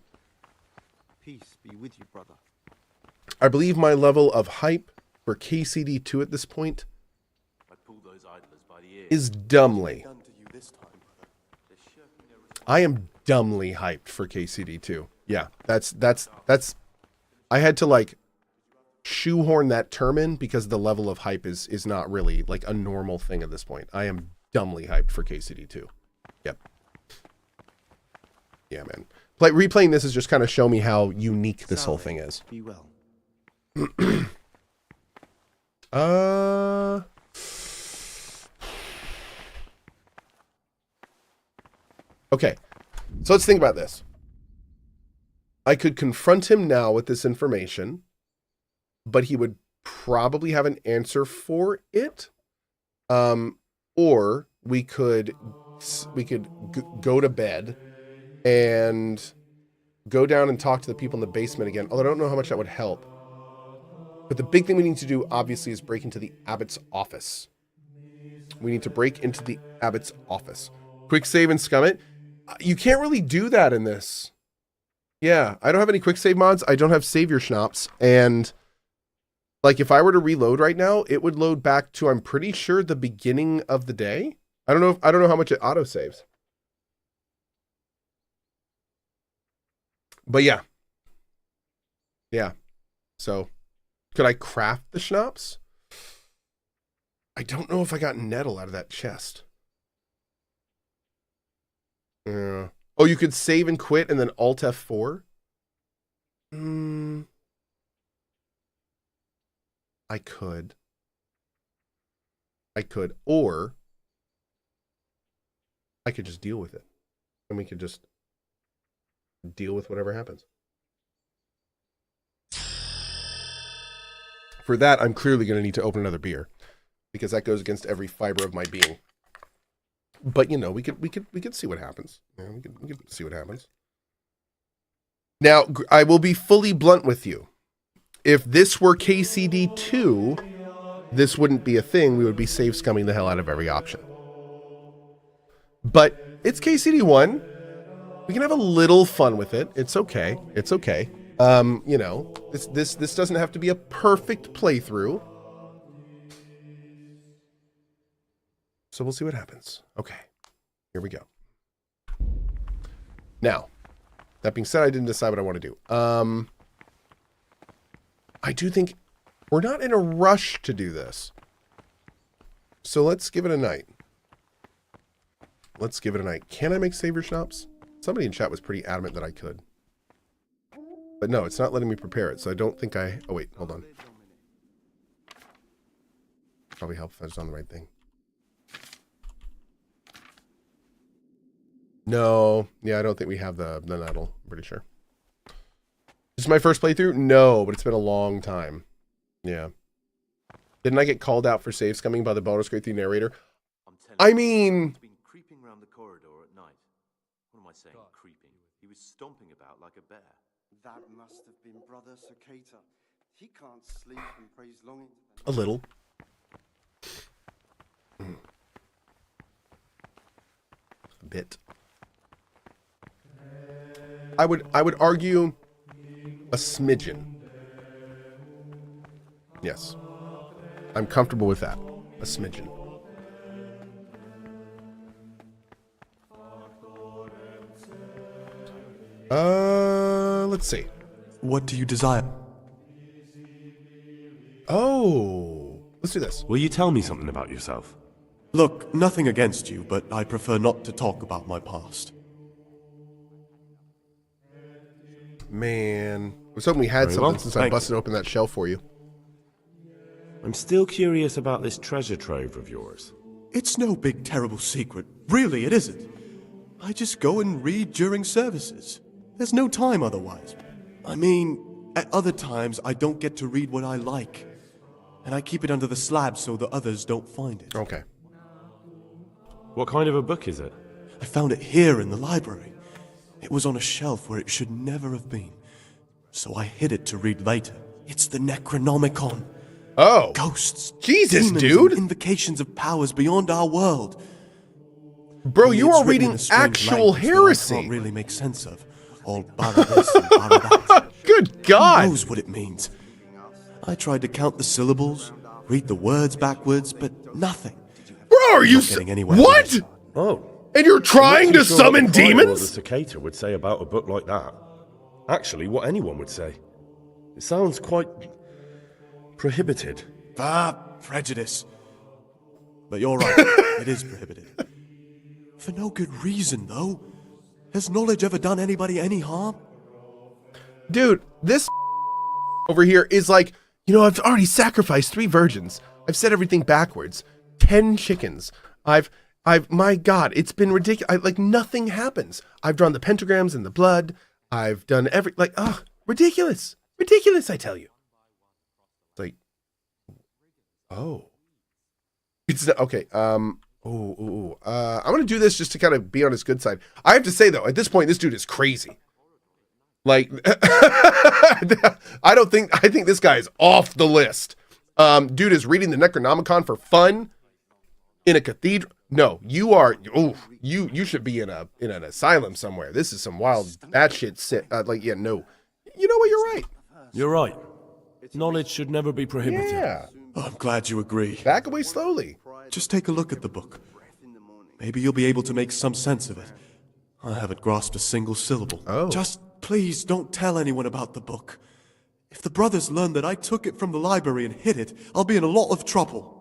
Peace be with you, brother. I believe my level of hype for KCD2 at this point is dumbly. I am dumbly hyped for KCD2. Yeah, that's I had to like shoehorn that term in because the level of hype is not really like a normal thing at this point. I am dumbly hyped for KCD2. Yep. Yeah, man. Replaying this is just kind of show me how unique this whole thing is. Be well. Okay. So let's think about this. I could confront him now with this information, but he would probably have an answer for it. Or we could go to bed and go down and talk to the people in the basement again. Although I don't know how much that would help. But the big thing we need to do, obviously, is break into the abbot's office. We need to break into the abbot's office. Quick save and scum it. You can't really do that in this. Yeah, I don't have any quick save mods. I don't have savior schnapps. And like if I were to reload right now, it would load back to, I'm pretty sure, the beginning of the day. I don't know how much it auto saves. But yeah. Yeah. So could I craft the schnapps? I don't know if I got nettle out of that chest. Yeah. Oh, you could save and quit and then Alt F4? I could. Or I could just deal with it. And we could just deal with whatever happens. For that, I'm clearly going to need to open another beer. Because that goes against every fiber of my being. But you know, we could see what happens. Yeah, we could see what happens. Now, I will be fully blunt with you. If this were KCD2, this wouldn't be a thing. We would be save scumming the hell out of every option. But it's KCD1. We can have a little fun with it. It's okay. It's okay. You know, this doesn't have to be a perfect playthrough. So we'll see what happens. Okay, here we go. Now, that being said, I didn't decide what I want to do. I do think we're not in a rush to do this. So let's give it a night. let's give it a night. Can I make savior schnapps? Somebody in chat was pretty adamant that I could. But no, it's not letting me prepare it, so I don't think I... Oh, wait, hold on. Probably help if I was on the right thing. No. Yeah, I don't think we have the nettle. I'm pretty sure. This is my first playthrough? No, but it's been a long time. Yeah. Didn't I get called out for save scumming by the Baldur's Gate 3 narrator? I mean... He's been creeping around the corridor at night. What am I saying? Creeping. He was stomping about like a bear. That must have been Brother Cicada. He can't sleep and prays long into A little. A bit. I would argue a smidgen. Yes. I'm comfortable with that. A smidgen. Let's see. What do you desire? Oh, let's do this. Will you tell me something about yourself? Look, nothing against you, but I prefer not to talk about my past. Man, I was hoping we had something since I busted open that shelf for you. I'm still curious about this treasure trove of yours. It's no big terrible secret. Really, it isn't. I just go and read during services. There's no time otherwise. I mean, at other times I don't get to read what I like. And I keep it under the slab so the others don't find it. Okay. What kind of a book is it? I found it here in the library. It was on a shelf where it should never have been. So I hid it to read later. It's the Necronomicon. Oh. Ghosts. Jesus, demons, dude. And invocations of powers beyond our world. Bro, Only you it's are written in reading a strange actual language that heresy. I can't really make sense of. All bara this and bara that. Good God. Who knows what it means? I tried to count the syllables, read the words backwards, but nothing. Bro, are you getting anywhere? What? Oh. And you're trying to summon What demons? the cicada would say about a book like that. Actually, what anyone would say. It sounds quite prohibited. Prejudice. But you're right, it is prohibited. For no good reason, though. Has knowledge ever done anybody any harm? Dude, this over here is like, you know, I've already sacrificed 3 virgins. I've said everything backwards. 10 chickens. My God, it's been ridiculous. Like, nothing happens. I've drawn the pentagrams and the blood. I've done ridiculous. Ridiculous, I tell you. It's like, oh. It's, okay, I'm gonna do this just to kind of be on his good side. I have to say, though, at this point, this dude is crazy. Like, I think this guy is off the list. Dude is reading the Necronomicon for fun in a cathedral. No, you are. Oh, you should be in an asylum somewhere. This is some wild batshit shit. Yeah, no. You know what? You're right. You're right. Knowledge should never be prohibited. Yeah. Oh, I'm glad you agree. Back away slowly. Just take a look at the book. Maybe you'll be able to make some sense of it. I haven't grasped a single syllable. Oh. Just please don't tell anyone about the book. If the brothers learn that I took it from the library and hid it, I'll be in a lot of trouble.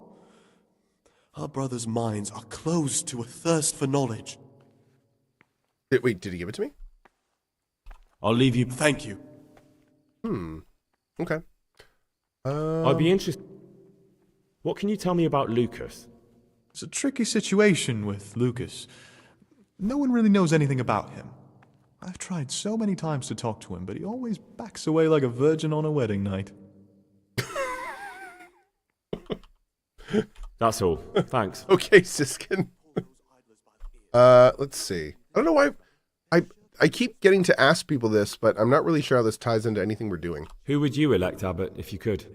Our brothers' minds are closed to a thirst for knowledge. Wait, did he give it to me? I'll leave you. Thank you. Okay. I'd be interested. What can you tell me about Lucas? It's a tricky situation with Lucas. No one really knows anything about him. I've tried so many times to talk to him, but he always backs away like a virgin on a wedding night. That's all. Thanks. Okay, Siskin. Let's see. I don't know why I keep getting to ask people this, but I'm not really sure how this ties into anything we're doing. Who would you elect, Abbot, if you could?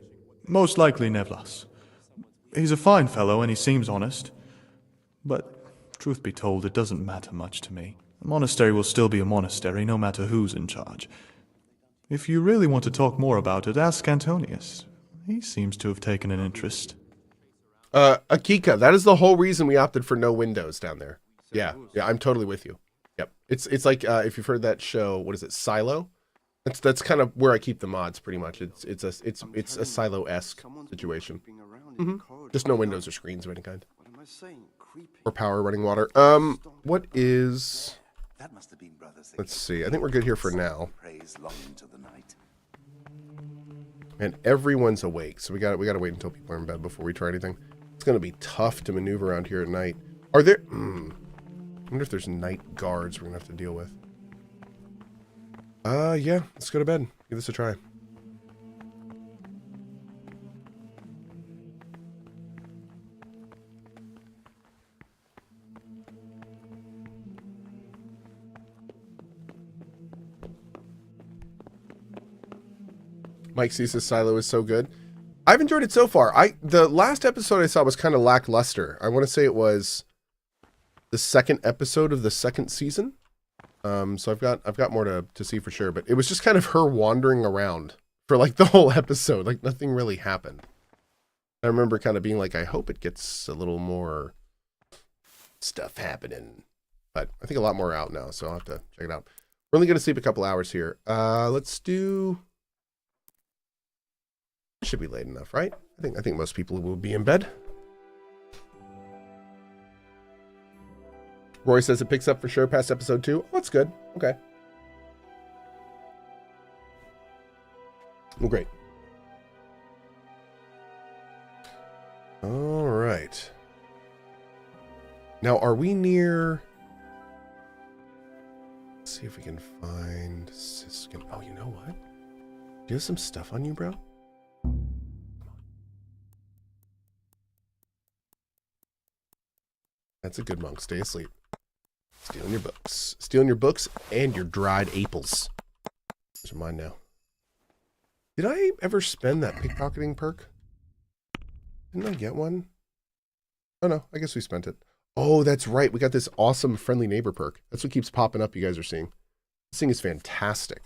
Most likely Nevlas. He's a fine fellow and he seems honest. But, truth be told, it doesn't matter much to me. A monastery will still be a monastery, no matter who's in charge. If you really want to talk more about it, ask Antonius. He seems to have taken an interest. Akika, that is the whole reason we opted for no windows down there. Yeah, I'm totally with you. Yep. It's like if you've heard that show, what is it, Silo? That's kind of where I keep the mods pretty much. It's a Silo-esque situation. Just no windows or screens of any kind. What am I saying? Or power, running water. What is... Let's see. I think we're good here for now. And everyone's awake, so we gotta wait until people are in bed before we try anything. It's gonna be tough to maneuver around here at night. Are there... I wonder if there's night guards we're gonna have to deal with. Yeah. Let's go to bed. Give this a try. Mike sees his silo is so good. I've enjoyed it so far. The last episode I saw was kind of lackluster. I want to say it was the second episode of the second season. So I've got more to see for sure, but it was just kind of her wandering around for like the whole episode. Like nothing really happened. I remember kind of being like, I hope it gets a little more stuff happening, but I think a lot more out now. So I'll have to check it out. We're only going to sleep a couple hours here. Let's do... Should be late enough, right? I think most people will be in bed. Roy says it picks up for sure past episode 2. Oh, that's good. Okay. Well, great. All right. Now, are we near... Let's see if we can find Siskin. Oh, you know what? Do you have some stuff on you, bro? That's a good monk. Stay asleep. Stealing your books. Stealing your books and your dried apples. Those are mine now. Did I ever spend that pickpocketing perk? Didn't I get one? Oh no, I guess we spent it. Oh, that's right. We got this awesome friendly neighbor perk. That's what keeps popping up you guys are seeing. This thing is fantastic.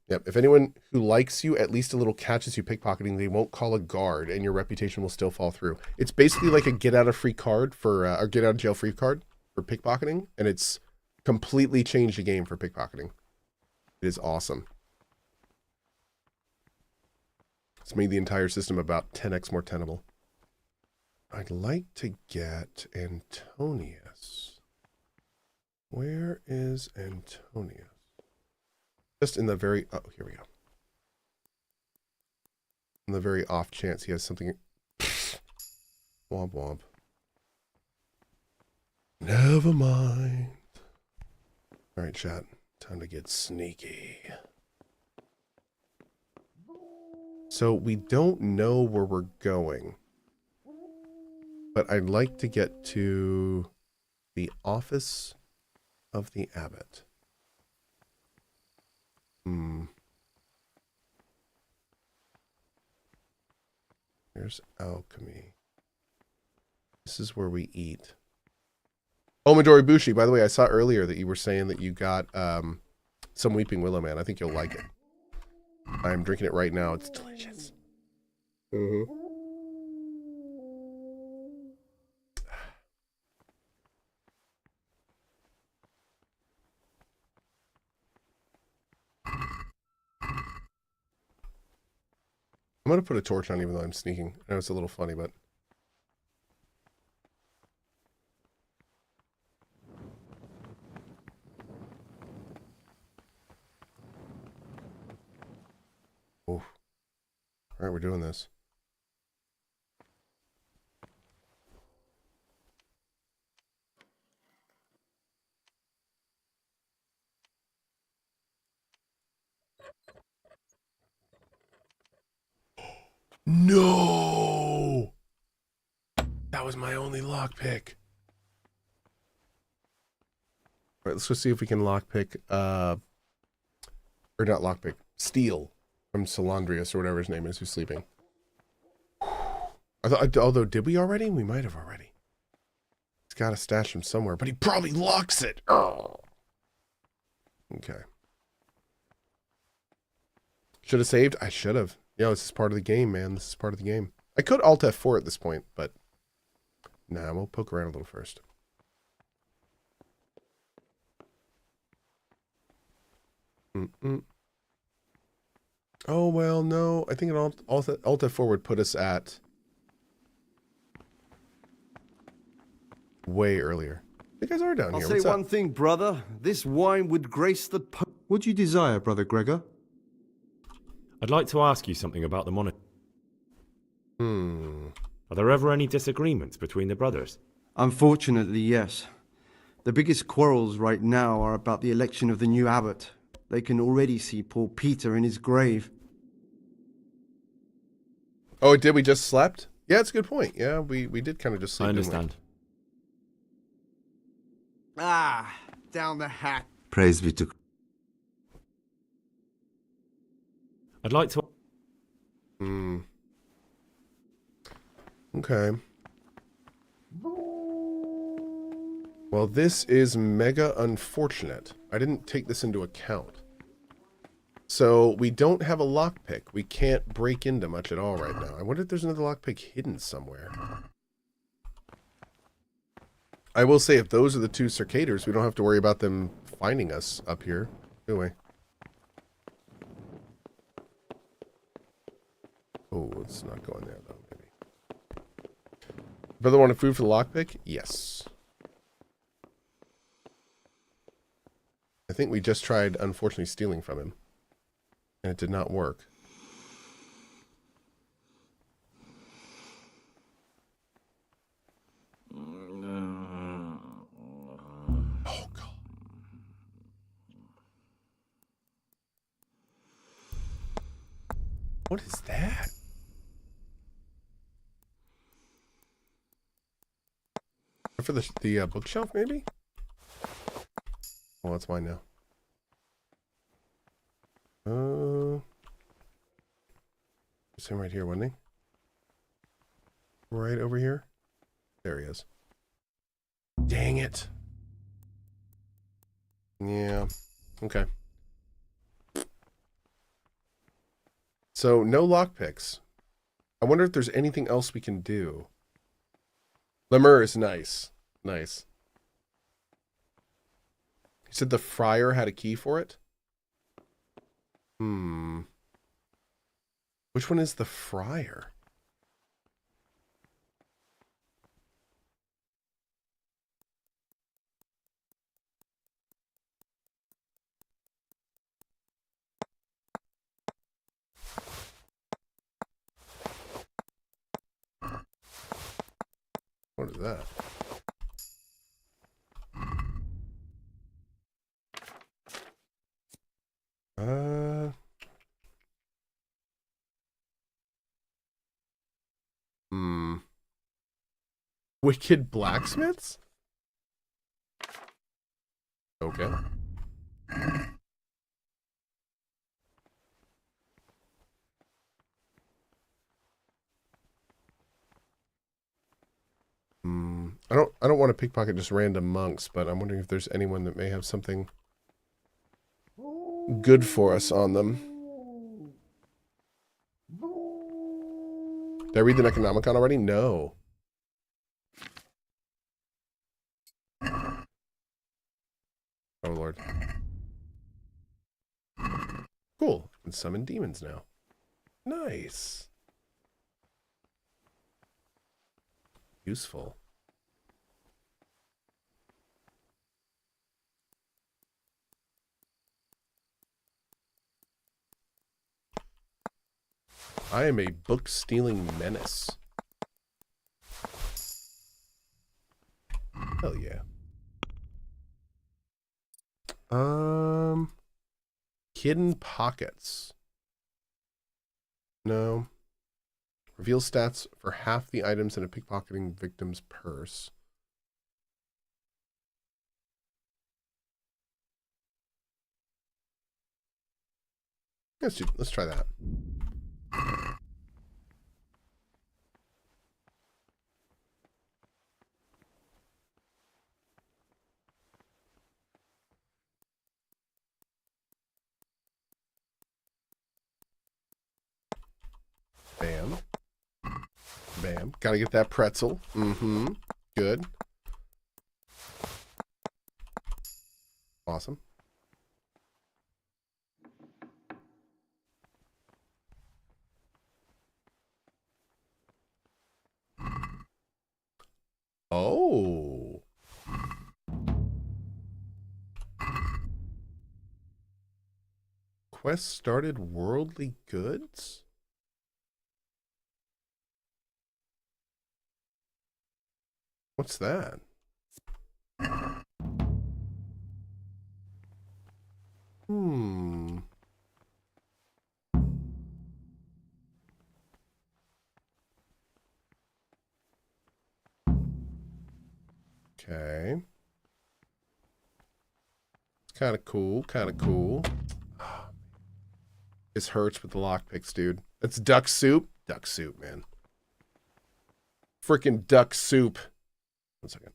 Yep, if anyone who likes you at least a little catches you pickpocketing, they won't call a guard and your reputation will still fall through. It's basically like a get out of free card for, or get out of jail free card for pickpocketing, and it's completely changed the game for pickpocketing. It is awesome. It's made the entire system about 10x more tenable. I'd like to get Antonius. Where is Antonius? Just in the very... Oh, here we go. In the very off chance he has something... Womp womp. Never mind. Alright, chat. Time to get sneaky. So we don't know where we're going. But I'd like to get to the office of the abbot. Here's Alchemy. This is where we eat. Oh, Midori Bushi, by the way, I saw earlier that you were saying that you got some Weeping Willow, man. I think you'll like it. I'm drinking it right now. It's delicious. Mm-hmm. I'm going to put a torch on even though I'm sneaking. I know it's a little funny, but... Oof. Alright, we're doing this. No! That was my only lockpick. Alright, let's go see if we can lockpick, or not lockpick, steal from Salandrius or whatever his name is who's sleeping. Although, did we already? We might have already. He's got to stash him somewhere, but he probably locks it. Oh. Okay. Should have saved? I should have. Yo, this is part of the game, man. This is part of the game. I could Alt F4 at this point, but... Nah, we'll poke around a little first. Oh, well, no. I think an Alt F4 would put us at... way earlier. You guys are down I'll here. say What's one up? thing, brother. This wine would grace the... What do you desire, Brother Gregor? I'd like to ask you something about the monastery. Are there ever any disagreements between the brothers? Unfortunately, yes. The biggest quarrels right now are about the election of the new abbot. They can already see poor Peter in his grave. Oh, did we just slept? Yeah, it's a good point. Yeah, we did kind of just sleep. I understand. Ah, down the hat. Praise be to... I'd like to... Okay. Well, this is mega unfortunate. I didn't take this into account. So we don't have a lockpick. We can't break into much at all right now. I wonder if there's another lockpick hidden somewhere. I will say if those are the two circaders, we don't have to worry about them finding us up here, do we? Oh, let's not go in there though, maybe. Brother wanted food for the lockpick? Yes. I think we just tried, unfortunately, stealing from him. And it did not work. Oh, God. What is that? For the bookshelf, maybe? Well, it's mine now. It's him right here, wasn't he? Right over here? There he is. Dang it. Yeah. Okay. So, no lockpicks. I wonder if there's anything else we can do. Lemur is nice. Nice. He said the friar had a key for it? Which one is the friar? What is that? Wicked blacksmiths? Okay. I don't want to pickpocket just random monks, but I'm wondering if there's anyone that may have something good for us on them. Did I read the Necronomicon already? No. Oh, Lord. Cool. I can summon demons now. Nice. Useful. I am a book-stealing menace. Hell yeah. Hidden pockets. No. Reveal stats for half the items in a pickpocketing victim's purse. Let's try that. Bam. Bam. Gotta get that pretzel. Mm-hmm. Good. Awesome. Oh. quest started worldly goods? What's that? Hmm. Okay. It's kind of cool, kind of cool. This hurts with the lockpicks, dude. That's duck soup. Duck soup, man. Freaking duck soup. 1 second.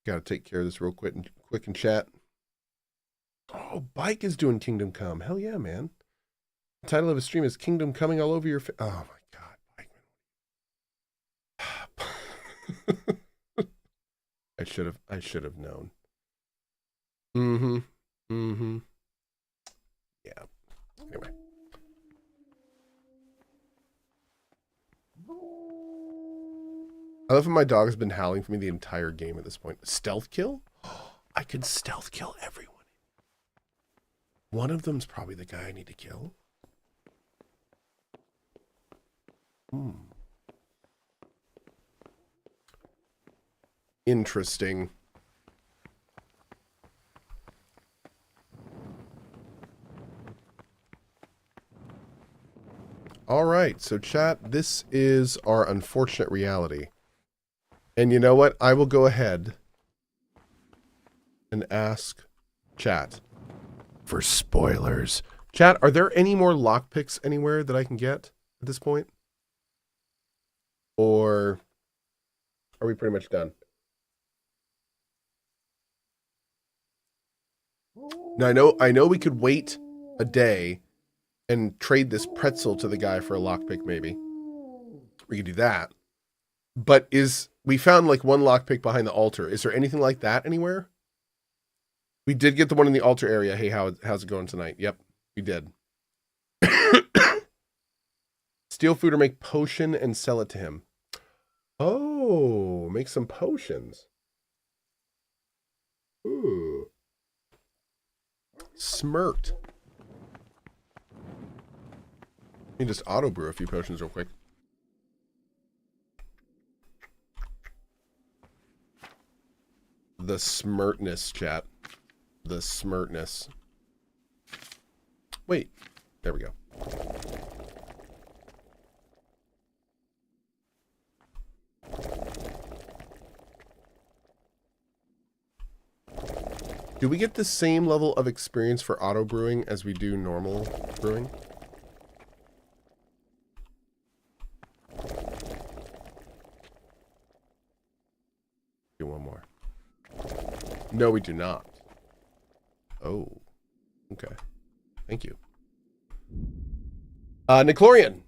Gotta take care of this real quick in chat. Oh, Bike is doing Kingdom Come. Hell yeah, man. The title of his stream is Kingdom Coming all over your face. Oh my god, Bike. I should have known. Yeah. Anyway. I love how my dog has been howling for me the entire game at this point. Stealth kill? I could stealth kill everyone. One of them's probably the guy I need to kill. Interesting. All right, so chat, this is our unfortunate reality. And you know what? I will go ahead and ask chat for spoilers. Chat, are there any more lockpicks anywhere that I can get at this point? Or are we pretty much done? Now, I know we could wait a day and trade this pretzel to the guy for a lockpick, maybe. We could do that. But we found like one lockpick behind the altar. Is there anything like that anywhere? We did get the one in the altar area. Hey, how's it going tonight? Yep, we did. Steal food or make potion and sell it to him. Oh, make some potions. Ooh. Smirked. Let me just auto brew a few potions real quick. The smirtness, chat. The smirtness. Wait. There we go. Do we get the same level of experience for auto brewing as we do normal brewing? Do one more. No, we do not. Oh. Okay. Thank you. Niclorian.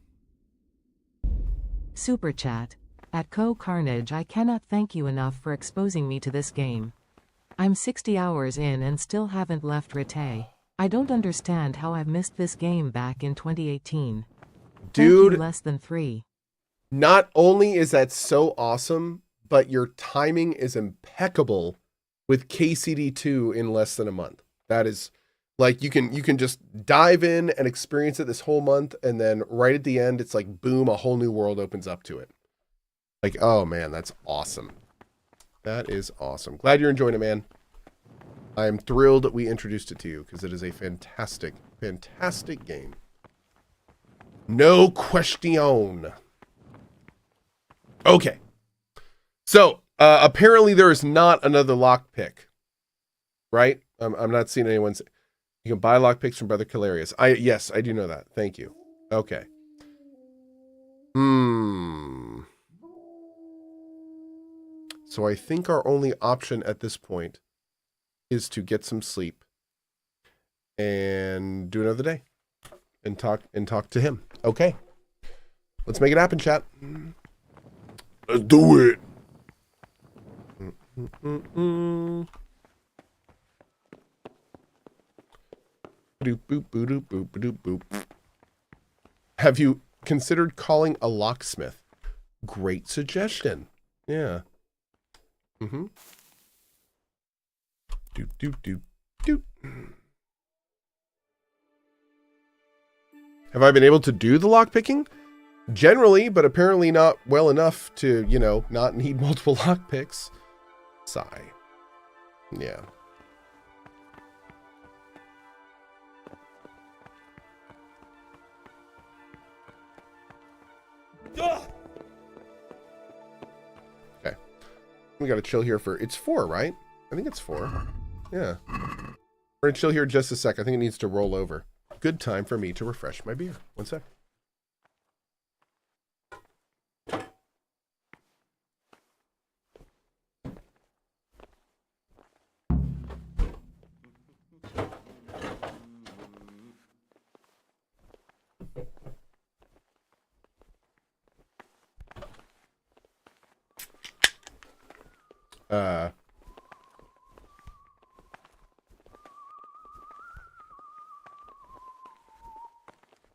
Super chat. At CohhCarnage, I cannot thank you enough for exposing me to this game. I'm 60 hours in and still haven't left Rite. I don't understand how I've missed this game back in 2018. Dude. Thank you, less than 3. Not only is that so awesome, but your timing is impeccable with KCD2 in less than a month. That is like you can just dive in and experience it this whole month, and then right at the end it's like boom, a whole new world opens up to it. Like, oh man, that's awesome. That is awesome. Glad you're enjoying it, man. I am thrilled that we introduced it to you because it is a fantastic, fantastic game. No question. Okay. So, apparently there is not another lockpick. Right? I'm not seeing anyone say. You can buy lockpicks from Brother Calarius. Yes, I do know that. Thank you. Okay. So I think our only option at this point is to get some sleep and do another day and talk to him. Okay. Let's make it happen, chat. Let's do it. Have you considered calling a locksmith? Great suggestion. Yeah. Have I been able to do the lockpicking? Generally, but apparently not well enough to, you know, not need multiple lockpicks. Sigh. Yeah. Okay. We gotta chill here for, it's 4, right? I think it's 4. Yeah. We're gonna chill here just a sec. I think it needs to roll over. Good time for me to refresh my beer. One sec.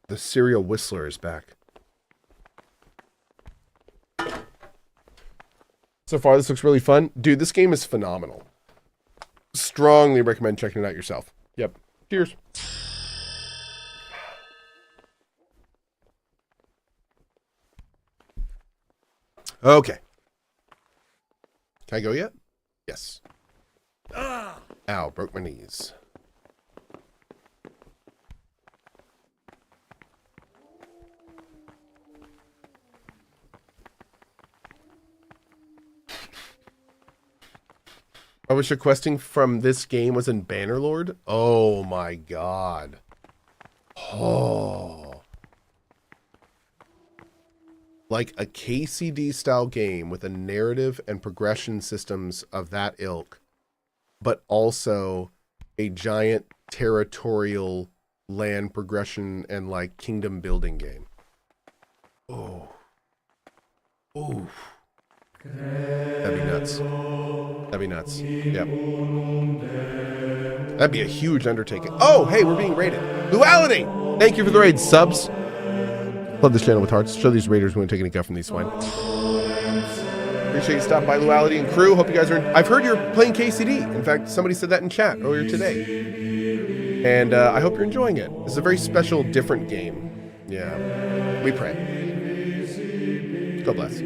The serial whistler is back. So far, this looks really fun. Dude, this game is phenomenal. Strongly recommend checking it out yourself. Yep. Cheers. Okay. Can I go yet? Yes. Ow, broke my knees. I wish requesting from this game was in Bannerlord. Oh my god. Oh. Like a KCD style game with a narrative and progression systems of that ilk, but also a giant territorial land progression and like kingdom building game. Oh. Oh. That'd be nuts. That'd be nuts. Yep. That'd be a huge undertaking. Oh, hey, we're being raided. Duality! Thank you for the raid. Subs. Love this channel with hearts. Show these raiders we won't take any guff from these swine. Appreciate you stopping by, Duality and crew. Hope you guys are... I've heard you're playing KCD. In fact, somebody said that in chat earlier today. And I hope you're enjoying it. It's a very special, different game. Yeah. We pray. God bless.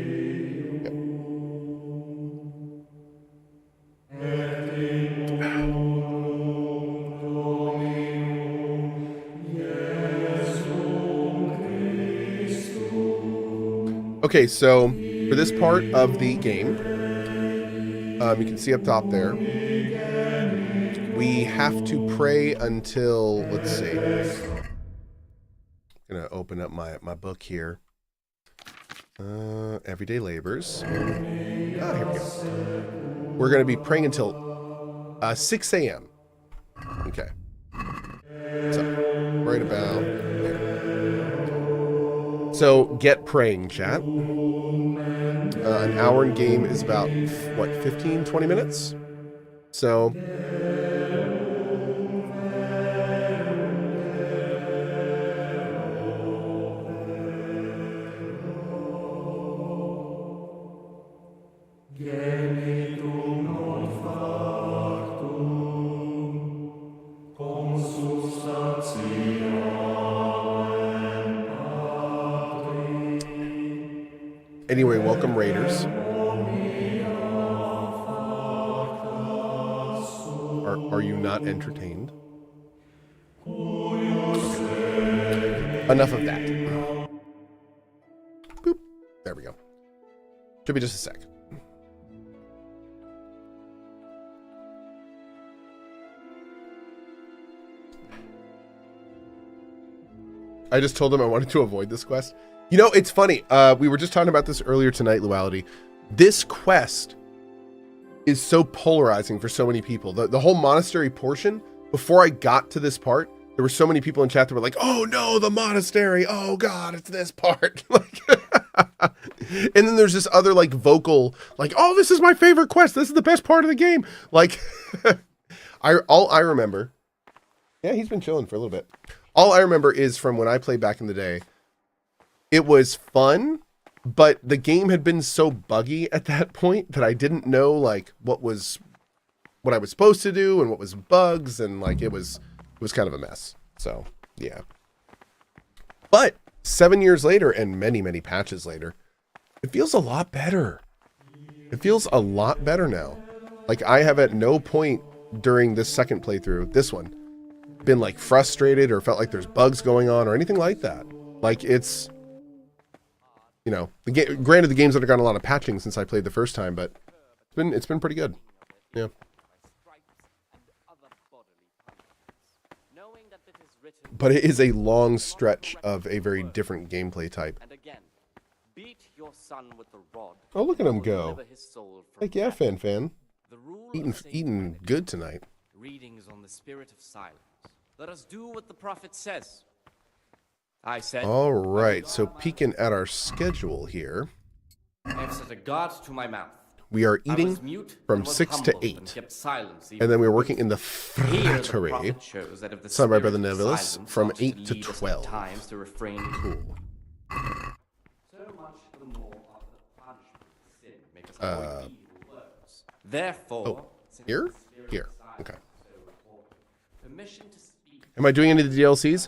Okay, so for this part of the game, you can see up top there, we have to pray until, let's see, I'm gonna open up my book here. Everyday labors. Ah, here we go. We're gonna be praying until 6 a.m. Okay. So, right about there. So, get praying, chat. An hour in game is about, what, 15, 20 minutes? So... Anyway, welcome Raiders. Are you not entertained? Okay. Enough of that. Boop. There we go. Should be just a sec. I just told them I wanted to avoid this quest. You know, it's funny. We were just talking about this earlier tonight, Luality. This quest is so polarizing for so many people. The whole monastery portion, before I got to this part, there were so many people in chat that were like, oh no, the monastery. Oh God, it's this part. Like, and then there's this other like vocal, like, oh, this is my favorite quest. This is the best part of the game. Like, all I remember, yeah, he's been chilling for a little bit. All I remember is from when I played back in the day, it was fun, but the game had been so buggy at that point that I didn't know like what I was supposed to do and what was bugs, and like it was kind of a mess. So yeah. But 7 years later and many, many patches later, it feels a lot better. It feels a lot better now. Like, I have at no point during this second playthrough, this one, been like frustrated or felt like there's bugs going on or anything like that. Like, it's, you know, granted the game's undergone a lot of patching since I played the first time, but it's been pretty good. Yeah. But it is a long stretch of a very different gameplay type. Oh, look at him go. Heck yeah, Fan. Eating good tonight. Readings on the spirit of silence. Let us do what the prophet says. I said. All right, so peeking at our schedule here. I have set a guard to my mouth. We are eating from 6 to 8. And then we're working in the frattery, sung by the novices, from 8 to 12. Cool. Therefore, here? Here. Okay. Am I doing any of the DLCs?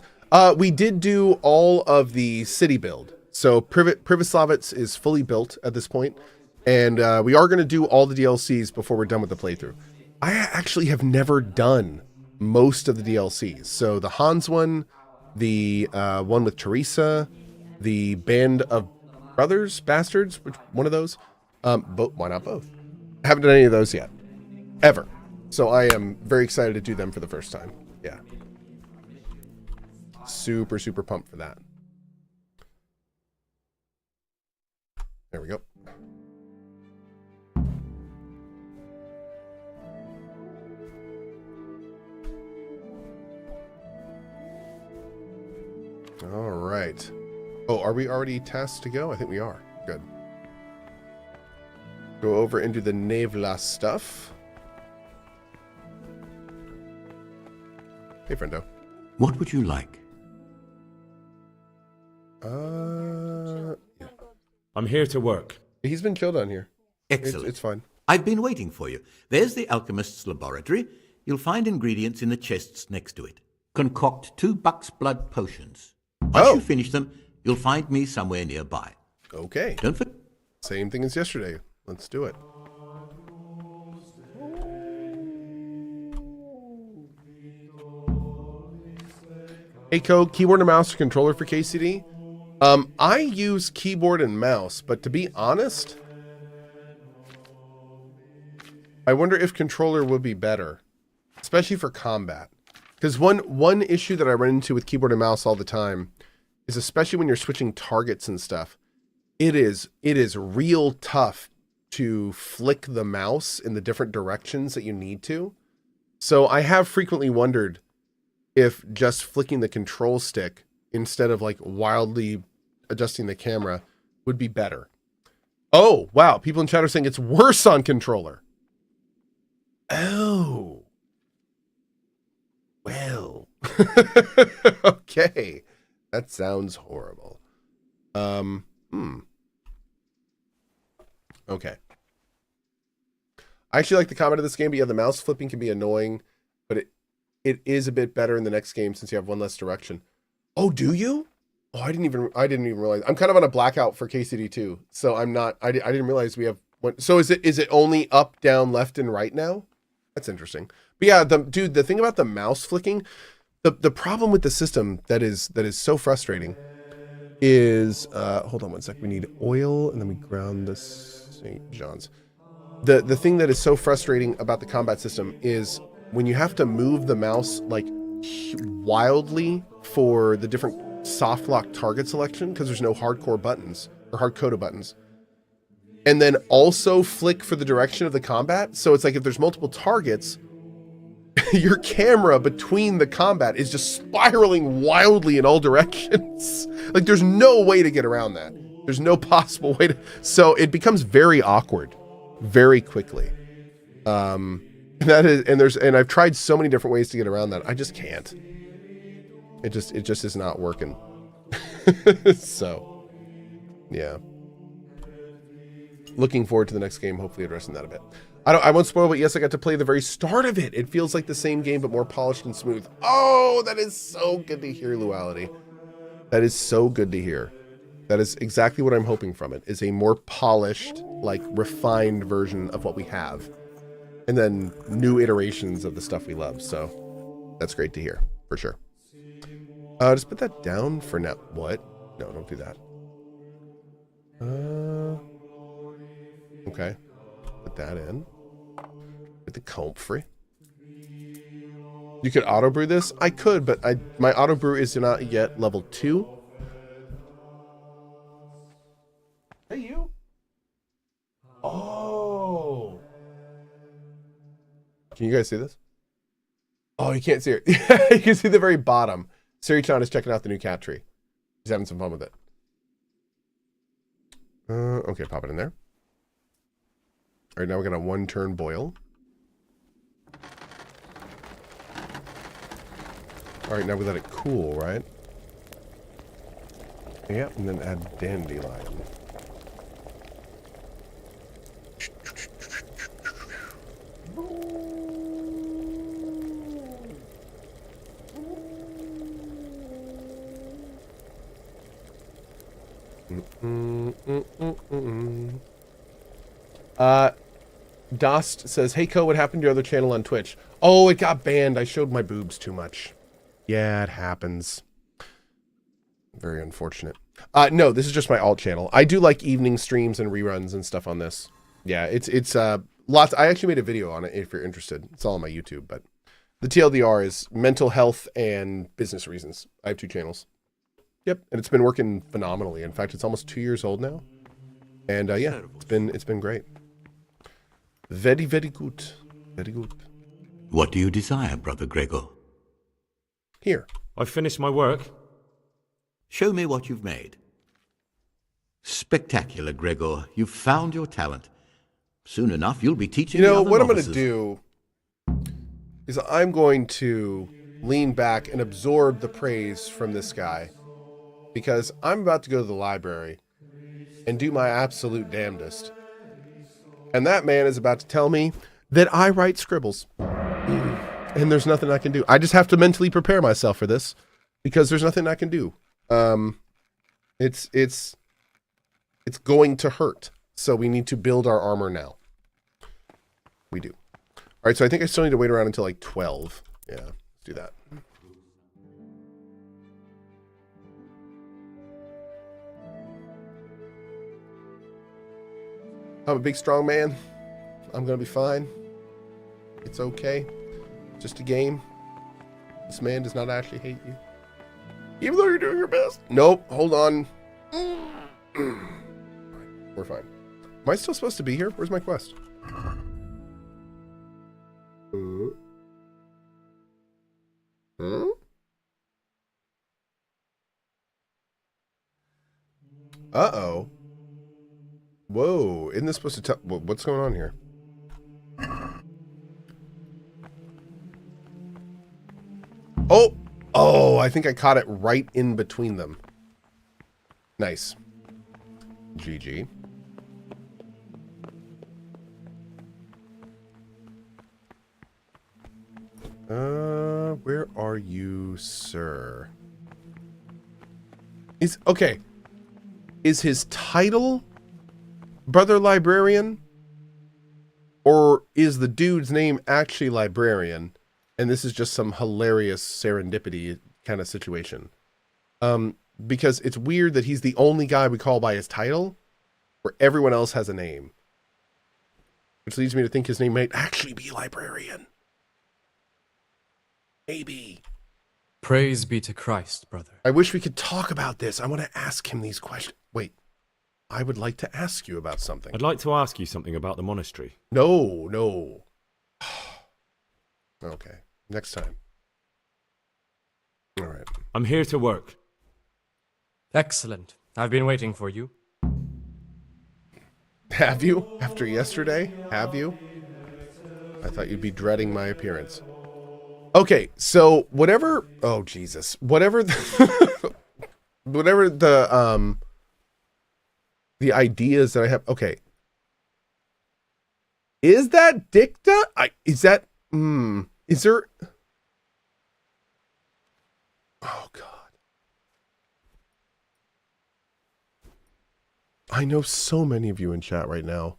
We did do all of the city build. So Privoslavets is fully built at this point. And we are going to do all the DLCs before we're done with the playthrough. I actually have never done most of the DLCs. So the Hans one, the one with Teresa, the Band of Bastards, which one of those? Why not both? I haven't done any of those yet. Ever. So I am very excited to do them for the first time. Yeah. Super, super pumped for that. There we go. All right. Oh, are we already tasked to go? I think we are. Good. Go over and do the Nevla stuff. Hey, friendo. What would you like? Yeah. I'm here to work. He's been chilled on here. Excellent. It's fine. I've been waiting for you. There's the alchemist's laboratory. You'll find ingredients in the chests next to it. Concoct 2 buck's blood potions. Once you finish them, you'll find me somewhere nearby. Okay. Don't forget. Same thing as yesterday. Let's do it. Hey, Cohh, keyboard and mouse controller for KCD? I use keyboard and mouse, but to be honest, I wonder if controller would be better, especially for combat. Because one issue that I run into with keyboard and mouse all the time is, especially when you're switching targets and stuff, it is real tough to flick the mouse in the different directions that you need to. So I have frequently wondered if just flicking the control stick instead of like wildly adjusting the camera would be better. Oh, wow. People in chat are saying it's worse on controller. Oh. Well. Okay. That sounds horrible. Okay. I actually like the combat of this game, but yeah, the mouse flipping can be annoying, but it is a bit better in the next game since you have one less direction. Oh, do you? Oh, I didn't even realize. I'm kind of on a blackout for KCD too, so I'm not. I didn't realize we have one. So is it only up, down, left, and right now? That's interesting. But yeah, the thing about the mouse flicking, the problem with the system that is so frustrating is hold on one sec. We need oil, and then we ground the St. John's. The thing that is so frustrating about the combat system is when you have to move the mouse like wildly for the different soft lock target selection, because there's no hardcore buttons or hard-coded buttons, and then also flick for the direction of the combat. So it's like if there's multiple targets, your camera between the combat is just spiraling wildly in all directions. Like there's no way to get around that. There's no possible way to, so it becomes very awkward very quickly. And I've tried so many different ways to get around that. I just can't. It just is not working. So, yeah. Looking forward to the next game, hopefully addressing that a bit. I won't spoil, but yes, I got to play the very start of it. It feels like the same game, but more polished and smooth. Oh, that is so good to hear, Luality. That is so good to hear. That is exactly what I'm hoping from it, is a more polished, like refined version of what we have. And then new iterations of the stuff we love. So that's great to hear, for sure. Just put that down for now. What? No, don't do that. Okay. Put that in. With the comfrey. You could auto brew this? I could, but my auto brew is not yet level 2. Hey, you. Oh. Can you guys see this? Oh, you can't see it. You can see the very bottom. Siri-chan is checking out the new cat tree. He's having some fun with it. Okay, pop it in there. All right, now we're going to 1-turn boil. All right, now we let it cool, right? Yeah, and then add dandelion. Dost says, hey, Cohh, what happened to your other channel on Twitch? Oh, it got banned. I showed my boobs too much. Yeah, it happens. Very unfortunate. No, this is just my alt channel. I do like evening streams and reruns and stuff on this. Yeah, it's lots. I actually made a video on it if you're interested. It's all on my YouTube, but the TLDR is mental health and business reasons. I have 2 channels. Yep, and it's been working phenomenally. In fact, it's almost 2 years old now. And yeah, it's been great. Very, very good. Very good. What do you desire, Brother Gregor? Here. I've finished my work. Show me what you've made. Spectacular, Gregor. You've found your talent. Soon enough, you'll be teaching the other what novices. I'm going to do is I'm going to lean back and absorb the praise from this guy, because I'm about to go to the library and do my absolute damnedest. And that man is about to tell me that I write scribbles. And there's nothing I can do. I just have to mentally prepare myself for this, because there's nothing I can do. It's going to hurt. So we need to build our armor now. We do. All right, so I think I still need to wait around until like 12. Yeah, let's do that. I'm a big, strong man. I'm going to be fine. It's okay. Just a game. This man does not actually hate you. Even though you're doing your best. Nope, hold on. We're fine. Am I still supposed to be here? Where's my quest? Huh? Uh-oh. Whoa, isn't this supposed to tell... What's going on here? Oh! Oh, I think I caught it right in between them. Nice. GG. Where are you, sir? Okay. Is his title Brother Librarian? Or is the dude's name actually Librarian? And this is just some hilarious serendipity kind of situation. Because it's weird that he's the only guy we call by his title, where everyone else has a name. Which leads me to think his name might actually be Librarian. Maybe. Praise be to Christ, brother. I wish we could talk about this. I want to ask him these questions. Wait. I would like to ask you about something. I'd like to ask you something about the monastery. No, no. Okay. Next time. All right. I'm here to work. Excellent. I've been waiting for you. Have you? After yesterday? Have you? I thought you'd be dreading my appearance. Okay, so whatever... Oh, Jesus. Whatever the... whatever the ideas that I have... Okay. Is that dicta? Is that... Is there... Oh, God. I know so many of you in chat right now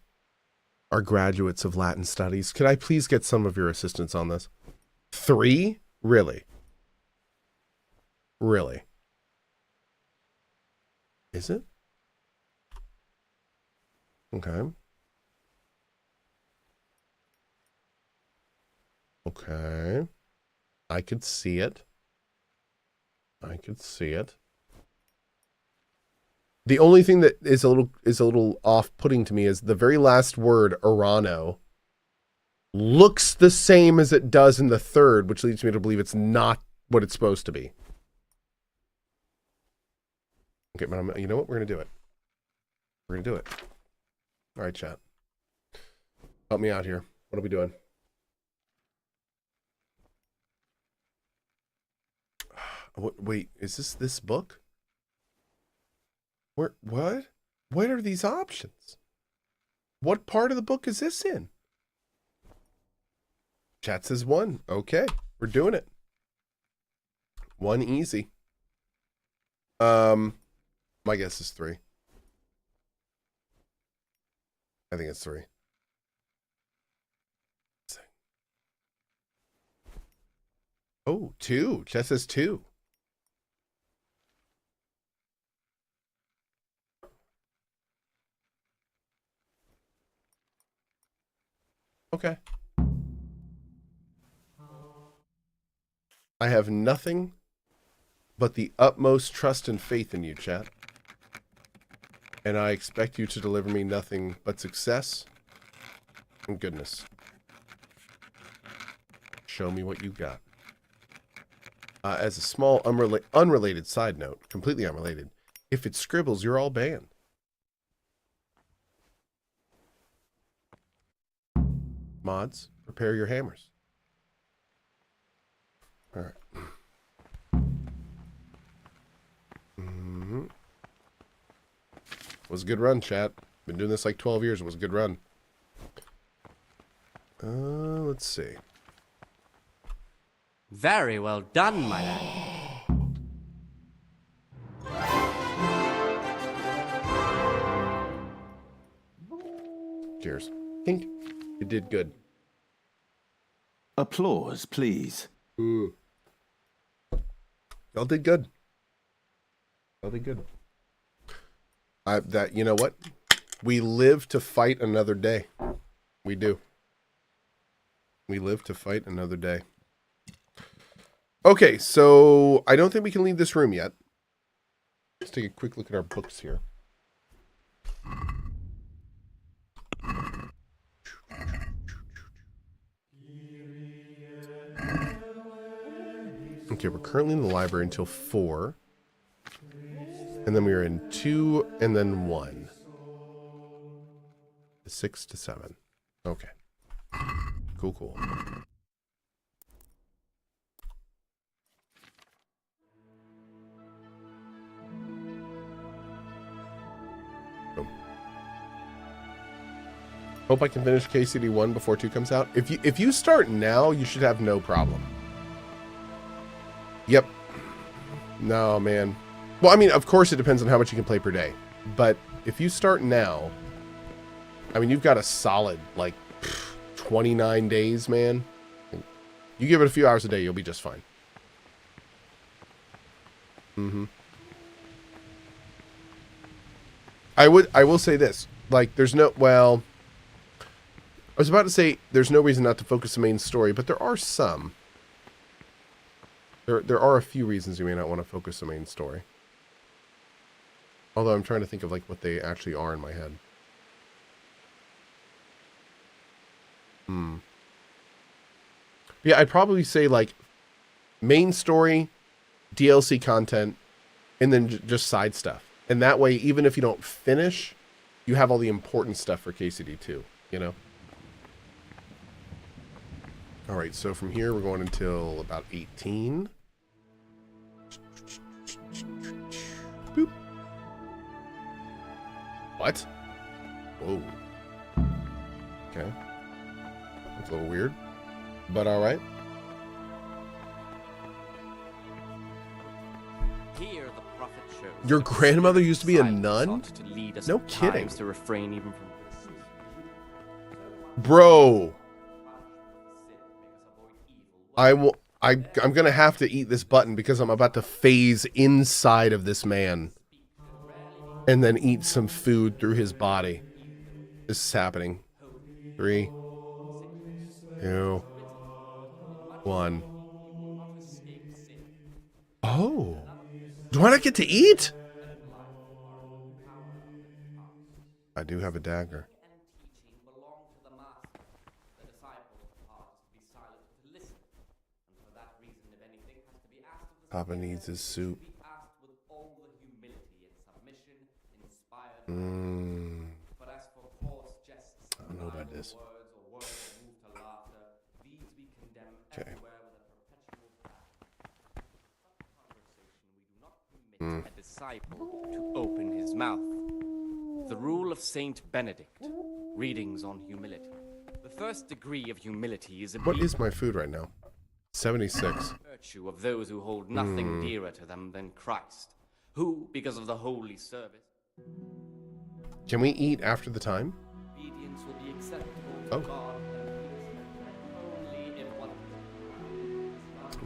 are graduates of Latin studies. Could I please get some of your assistance on this? 3? Really? Really? Is it? Okay. Okay. I could see it. I could see it. The only thing that is a little off-putting to me is the very last word, Urano, looks the same as it does in the third, which leads me to believe it's not what it's supposed to be. Okay, but you know what? We're going to do it. We're going to do it. All right, chat. Help me out here. What are we doing? Wait, is this book? What? What are these options? What part of the book is this in? Chat says 1. Okay, we're doing it. 1 easy. My guess is 3. I think it's 3. Oh, 2. Chat says 2. Okay. I have nothing but the utmost trust and faith in you, chat. And I expect you to deliver me nothing but success and goodness. Show me what you got. As a small unrelated side note, completely unrelated, if it scribbles, you're all banned. Mods, prepare your hammers. All right. Was a good run, chat. Been doing this like 12 years. It was a good run. Let's see. Very well done, my lad. Cheers. Tink. You did good. Applause, please. Ooh. Y'all did good. Y'all did good. You know what? We live to fight another day. We do. We live to fight another day. Okay, so I don't think we can leave this room yet. Let's take a quick look at our books here. Okay, we're currently in the library until 4. And then we are in 2 and then 1. 6 to 7. Okay. Cool, cool. Boom. Hope I can finish KCD 1 before 2 comes out. If you start now, you should have no problem. Yep. No, man. Well, I mean, of course it depends on how much you can play per day. But if you start now, I mean, you've got a solid, like, 29 days, man. You give it a few hours a day, you'll be just fine. I will say this. Like, there's no, well, I was about to say there's no reason not to focus the main story, but there are some. There are a few reasons you may not want to focus the main story. Although I'm trying to think of like what they actually are in my head. Yeah, I'd probably say like main story, DLC content, and then just side stuff. And that way, even if you don't finish, you have all the important stuff for KCD 2, you know? All right, so from here, we're going until about 18. Boop. What? Whoa. Okay. That's a little weird, but all right. Here the prophet shows Your that grandmother used to be a silence nun? ought to lead us No at kidding. times to refrain even from Bro. I'm gonna have to eat this button because I'm about to phase inside of this man. And then eat some food through his body. This is happening. 3, 2, 1. Oh. Do I not get to eat? I do have a dagger. Papa needs his soup. I don't know about this. Okay. A disciple to open his mouth. The rule of Saint Benedict. Readings on humility. The first degree of humility is a What is my food right now? 76. virtue of those who hold nothing dearer to them than Christ, who, because of the holy service, Can we eat after the time? obedience will be acceptable to God and only in one.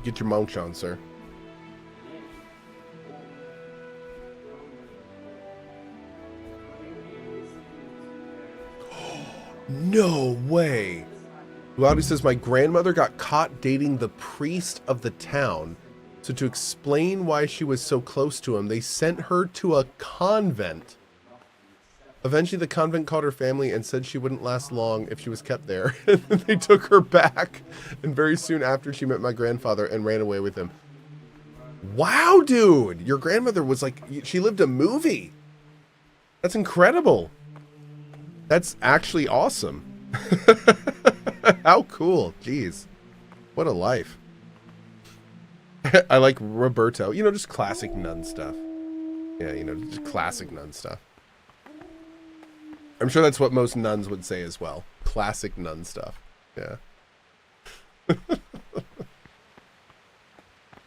Get your munch on, sir. No way. Luadi says, my grandmother got caught dating the priest of the town. So to explain why she was so close to him, they sent her to a convent. Eventually, the convent called her family and said she wouldn't last long if she was kept there. And they took her back. And very soon after, she met my grandfather and ran away with him. Wow, dude. Your grandmother was like, she lived a movie. That's incredible. That's actually awesome. How cool. Jeez. What a life. I like Roberto. You know, just classic nun stuff. Yeah, you know, just classic nun stuff. I'm sure that's what most nuns would say as well. Classic nun stuff. Yeah.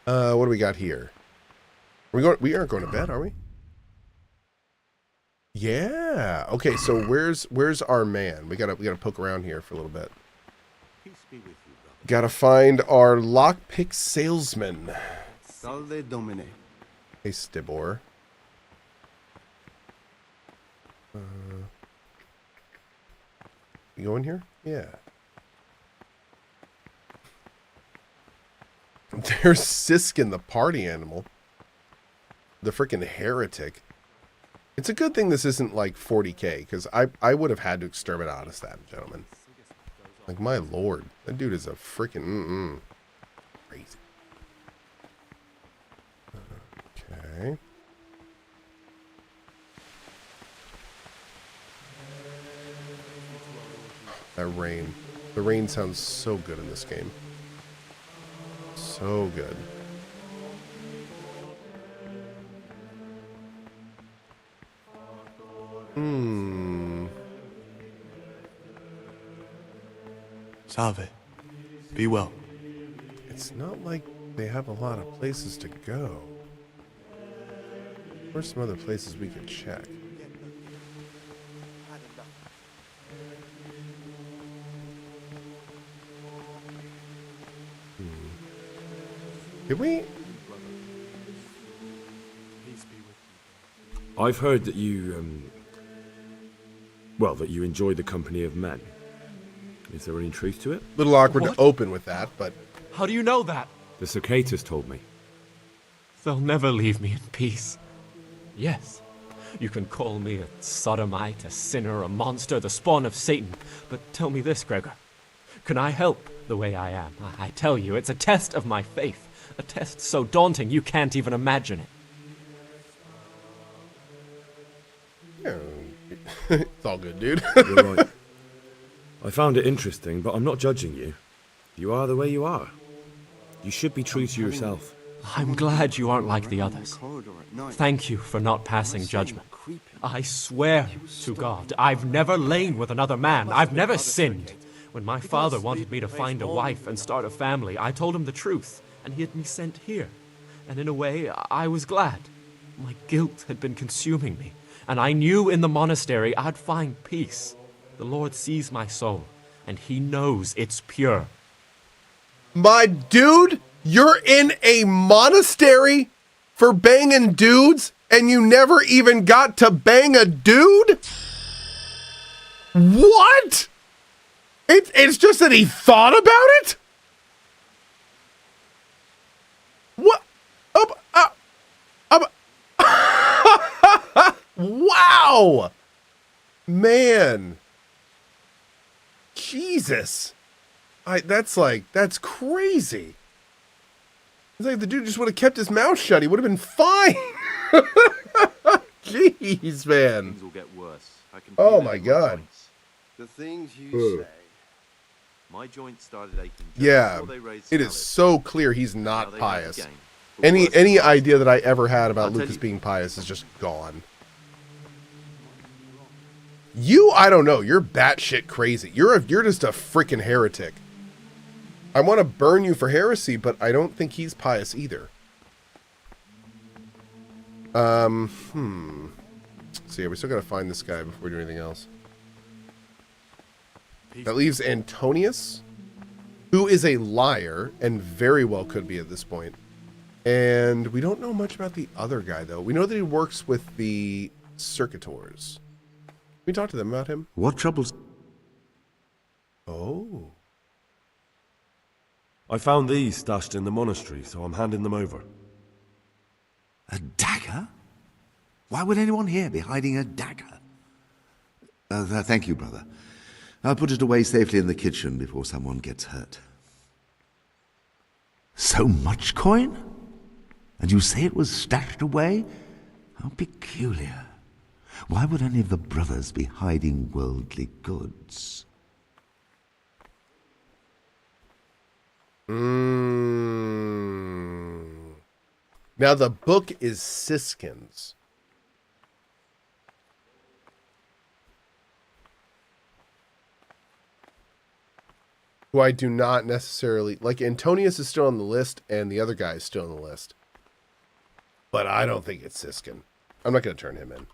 What do we got here? We aren't going to bed, are we? Yeah. Okay, so where's our man? We gotta poke around here for a little bit. Peace be with you, brother. Gotta find our lockpick salesman. Salve Domine. Hey, Stibor. You go in here? Yeah. There's Siskin, the party animal. The freaking heretic. It's a good thing this isn't like 40k, because I would have had to exterminate that gentleman. Like, my lord. That dude is a freaking crazy. Okay. That rain. The rain sounds so good in this game. So good. Salve. Be well. It's not like they have a lot of places to go. Where's some other places we could check? Did we? I've heard that you, well, that you enjoy the company of men. Is there any truth to it? Little awkward to open with that, but... How do you know that? The cicadas told me. They'll never leave me in peace. Yes, you can call me a sodomite, a sinner, a monster, the spawn of Satan. But tell me this, Gregor. Can I help the way I am? I tell you, it's a test of my faith. A test so daunting you can't even imagine it. Yeah, it's all good, dude. You're right. I found it interesting, but I'm not judging you. You are the way you are. You should be true to yourself. I'm glad you aren't like the others. Thank you for not passing judgment. I swear to God, I've never lain with another man. I've never sinned. When my father wanted me to find a wife and start a family, I told him the truth, and he had me sent here. And in a way, I was glad. My guilt had been consuming me, and I knew in the monastery I'd find peace. The Lord sees my soul, and he knows it's pure. My dude, you're in a monastery for banging dudes, and you never even got to bang a dude? What? It's just that he thought about it? What? Wow! Man. Jesus. That's crazy. It's like the dude just would have kept his mouth shut. He would have been fine. Jeez, man. Things will get worse. I can Oh feel it my in God. joints. The things you Ugh. say. My joints started aching just Yeah, before they raised it is salad. so clear he's Now not they have pious. again. But worse Any than idea that I ever had about I'll tell Lucas you- being pious is just gone. You, I don't know. You're batshit crazy. You're just a freaking heretic. I want to burn you for heresy, but I don't think he's pious either. So yeah, we still gotta find this guy before we do anything else. That leaves Antonius, who is a liar and very well could be at this point. And we don't know much about the other guy, though. We know that he works with the circuitors. Can we talk to them about him? What troubles? Oh. I found these stashed in the monastery, so I'm handing them over. A dagger? Why would anyone here be hiding a dagger? Thank you, brother. I'll put it away safely in the kitchen before someone gets hurt. So much coin? And you say it was stashed away? How peculiar. Why would any of the brothers be hiding worldly goods? Now the book is Siskin's. Who I do not necessarily like. Antonius is still on the list, and the other guy is still on the list. But I don't think it's Siskin. I'm not going to turn him in.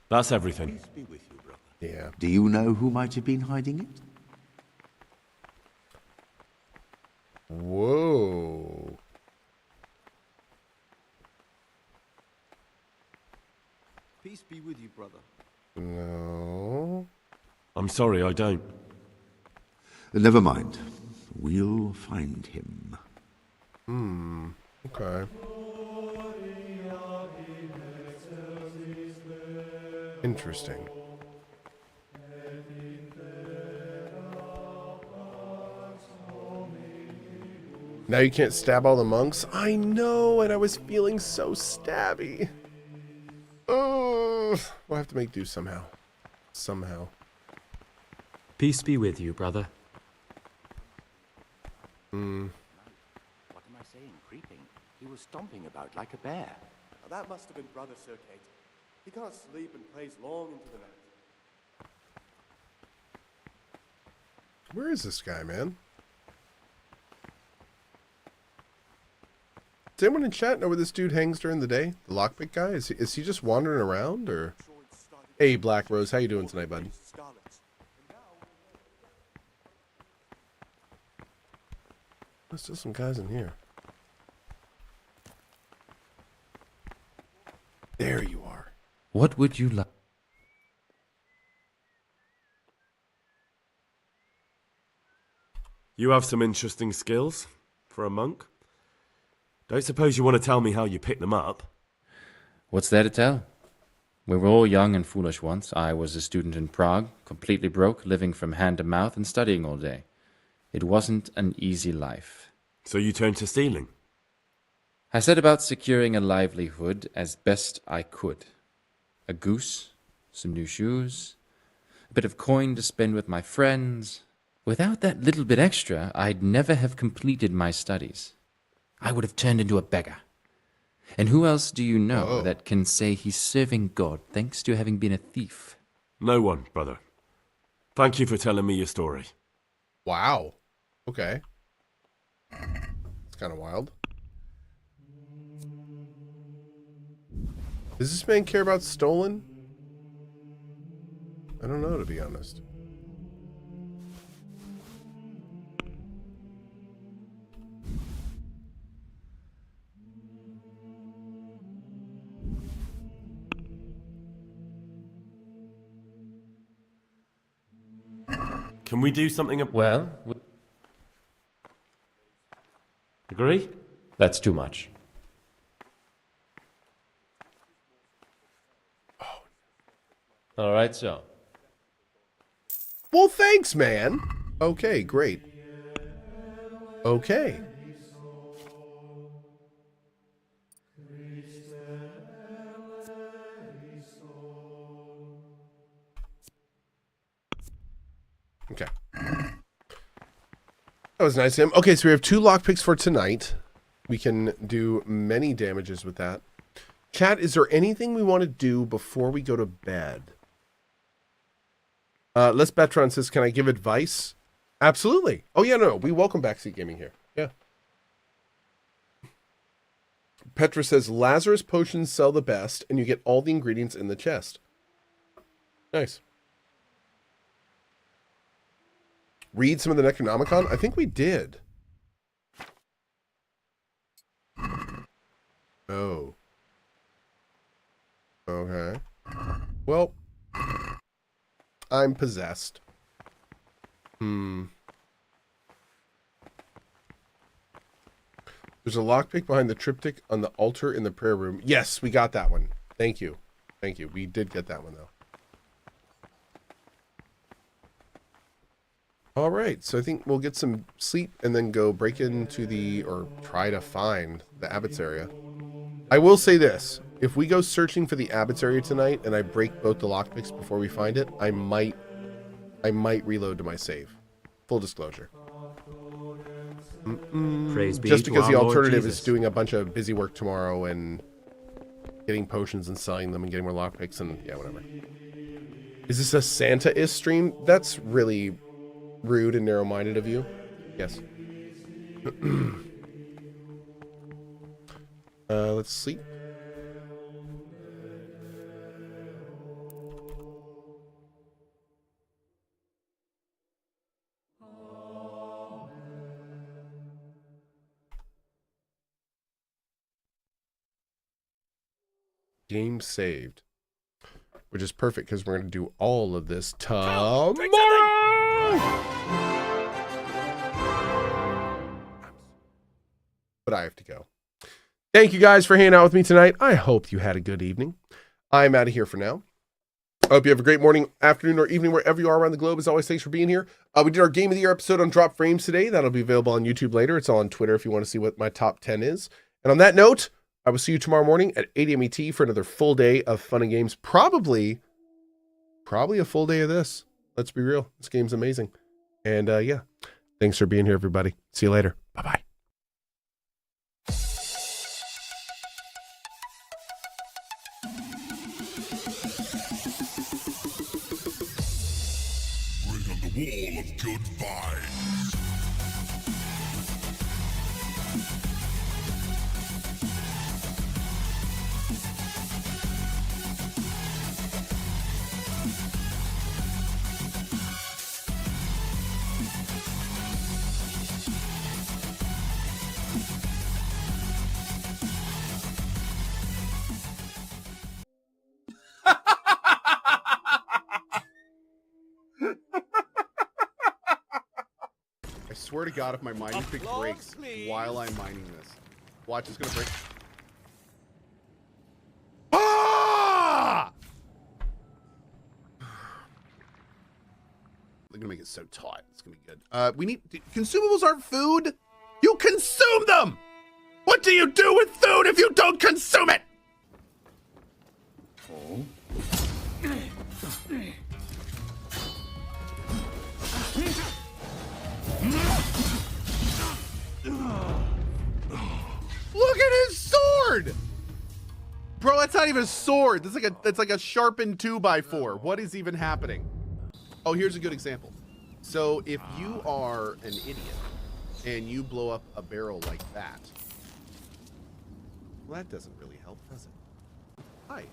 That's everything. Peace be with you, brother. Yeah. Do you know who might have been hiding it? Whoa. Peace be with you, brother. No. I'm sorry, I don't. Never mind. We'll find him. Okay. Interesting. Now you can't stab all the monks? I know, and I was feeling so stabby. Oh, we'll have to make do somehow. Somehow. Peace be with you, brother. What am I saying? Creeping. He was stomping about like a bear. That must have been Brother Sir Kate. He can't sleep and prays long into the night. Where is this guy, man? Does anyone in chat know where this dude hangs during the day? The lockpick guy? Is he just wandering around, or? Hey, Black Rose, how you doing tonight, bud? There's still some guys in here. There you are. What would you like? You have some interesting skills for a monk. Don't suppose you want to tell me how you picked them up? What's there to tell? We were all young and foolish once. I was a student in Prague, completely broke, living from hand to mouth and studying all day. It wasn't an easy life. So you turned to stealing? I set about securing a livelihood as best I could. A goose, some new shoes, a bit of coin to spend with my friends. Without that little bit extra, I'd never have completed my studies. I would have turned into a beggar. And who else do you know that can say he's serving God thanks to having been a thief? No one, brother. Thank you for telling me your story. Wow. Okay. It's kind of wild. Does this man care about stolen? I don't know, to be honest. Can we do something? Well, agree? That's too much. All right, so. Well, thanks, man. Okay, great. Okay. Okay. That was nice of him. Okay, so we have 2 lockpicks for tonight. We can do many damages with that. Chat, is there anything we want to do before we go to bed? Les Betron says, can I give advice? Absolutely. Oh, yeah, no. We welcome Backseat Gaming here. Yeah. Petra says, Lazarus potions sell the best, and you get all the ingredients in the chest. Nice. Read some of the Necronomicon? I think we did. Oh. Okay. Well, I'm possessed. There's a lockpick behind the triptych on the altar in the prayer room. Yes, we got that one. Thank you. Thank you. We did get that one, though. All right, so I think we'll get some sleep and then go break into the, or try to find the Abbot's area. I will say this. If we go searching for the Abbot's area tonight and I break both the lockpicks before we find it, I might reload to my save. Full disclosure. Praise be Just to because our the Lord alternative Jesus. is doing a bunch of busy work tomorrow and getting potions and selling them and getting more lockpicks and yeah, whatever. Is this a Santa-ist stream? That's really rude and narrow-minded of you. Yes. Let's sleep. Game saved. Which is perfect because we're going to do all of this tomorrow. But I have to go. Thank you guys for hanging out with me tonight. I hope you had a good evening. I'm out of here for now. I hope you have a great morning, afternoon, or evening wherever you are around the globe. As always, thanks for being here. We did our Game of the Year episode on Drop Frames today. That'll be available on YouTube later. It's all on Twitter if you want to see what my top 10 is. And on that note, I will see you tomorrow morning at 8 a.m. ET for another full day of fun and games. Probably a full day of this. Let's be real. This game's amazing. And yeah, thanks for being here, everybody. See you later. Bye-bye. Bring on the wall of good vibes. I swear to God, if my mining pick breaks while I'm mining this, watch, it's gonna break. Ah! They're gonna make it so tight. It's gonna be good. We need consumables aren't food. You consume them. What do you do with food if you don't consume it? Oh. Look at his sword! Bro, that's not even a sword. That's like a sharpened 2x4. What is even happening? Oh, here's a good example. So if you are an idiot and you blow up a barrel like that, well, that doesn't really help, does it? Hi. die.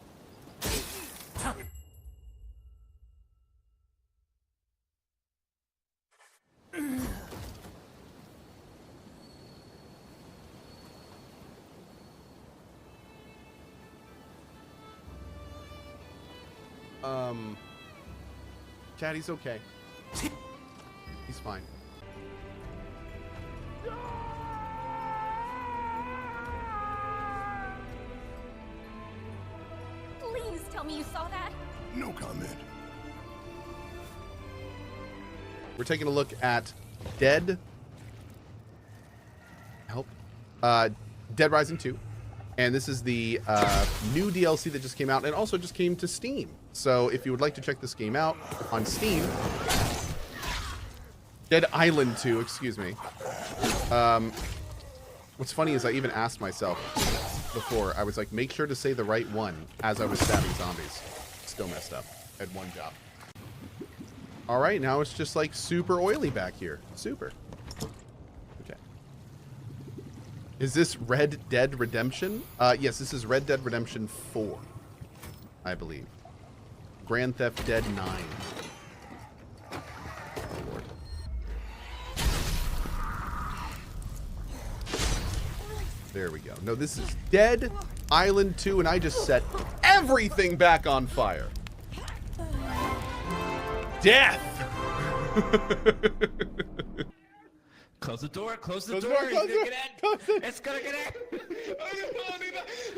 Chad, he's okay. He's fine. Please tell me you saw that. No comment. We're taking a look at Dead Rising 2. And this is the new DLC that just came out and also just came to Steam. So if you would like to check this game out on Steam, Dead Island 2, excuse me. What's funny is I even asked myself before, I was like, make sure to say the right one as I was stabbing zombies. Still messed up. Had one job. All right, now it's just like super oily back here. Super. Okay. Is this Red Dead Redemption? Yes, this is Red Dead Redemption 4, I believe. Grand Theft Dead 9. Oh, Lord. There we go. No, this is Dead Island 2, and I just set everything back on fire. Death! Close the door, close the Close the door. door, He's close gonna the get door, in. It's gonna get in.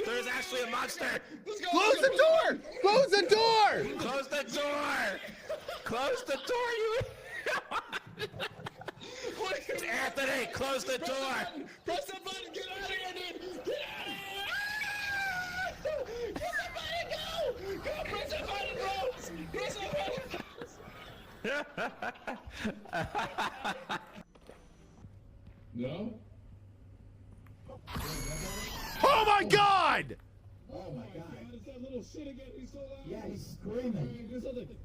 There's actually a monster. Close the door! Close the door! Close the door! Close the door, you. Anthony, close the door! Press the button! Get out of here, dude! Get out of here! Press the button! Go! Go! Press the button, bro! Press the button! No? Oh my God! Oh my God! It's that little shit again. He's so loud. Yeah, he's screaming. Do something.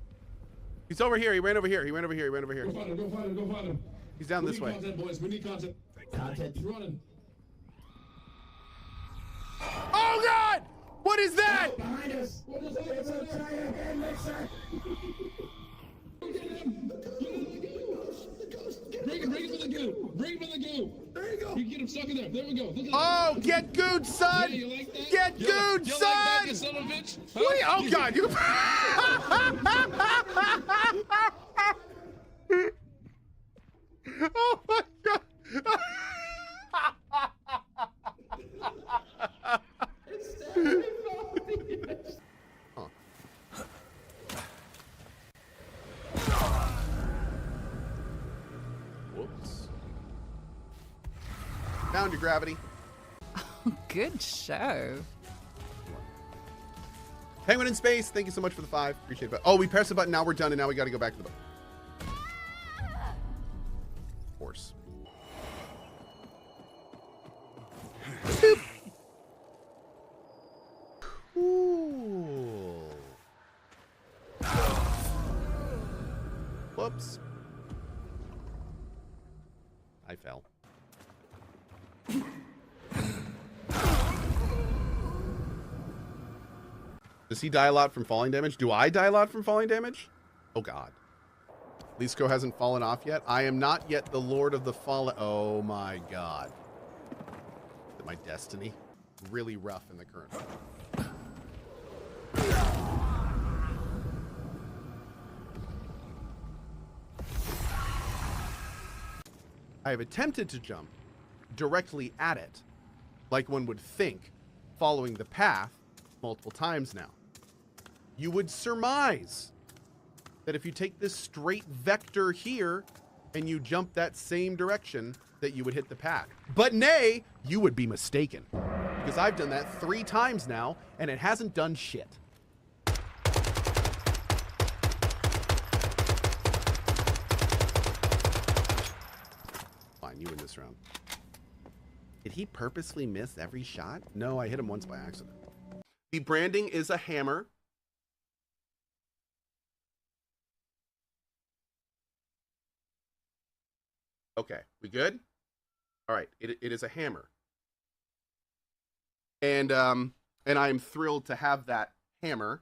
He's over here. He ran over here. He ran over here. He ran over here. Go find him. Go find him. Go find him. He's down this way. Content, boys. We need content. Content. He's running. Oh God! What is that? Oh, behind us. What is that? It's a giant head mixer. Get him. Bring him in the goo. Bring him in the goo. There you go. You can get him stuck in there. There we go. Look at Oh, get good, son! Yeah, you like that? Get You good, like son! that, you son of a bitch? Huh? Wait, oh God! You. Oh my God! Huh. Whoops. Found your gravity. Good show. Penguin in space, thank you so much for the 5. Appreciate it. Oh, we pressed the button, now we're done, and now we gotta go back to the button. Of course. Boop. Cool. Whoops. I fell. Does he die a lot from falling damage? Do I die a lot from falling damage? Oh God. At least Cohh hasn't fallen off yet. I am not yet the Lord of the Fallen. Oh my God. My destiny. Really rough in the current one. I have attempted to jump directly at it, like one would think, following the path multiple times now. You would surmise that if you take this straight vector here and you jump that same direction, that you would hit the path. But nay, you would be mistaken, because I've done that 3 times now and it hasn't done shit. Fine, you win this round. Did he purposely miss every shot? No, I hit him once by accident. The branding is a hammer. Okay, we good? All right, it is a hammer. And And I am thrilled to have that hammer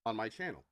on my channel.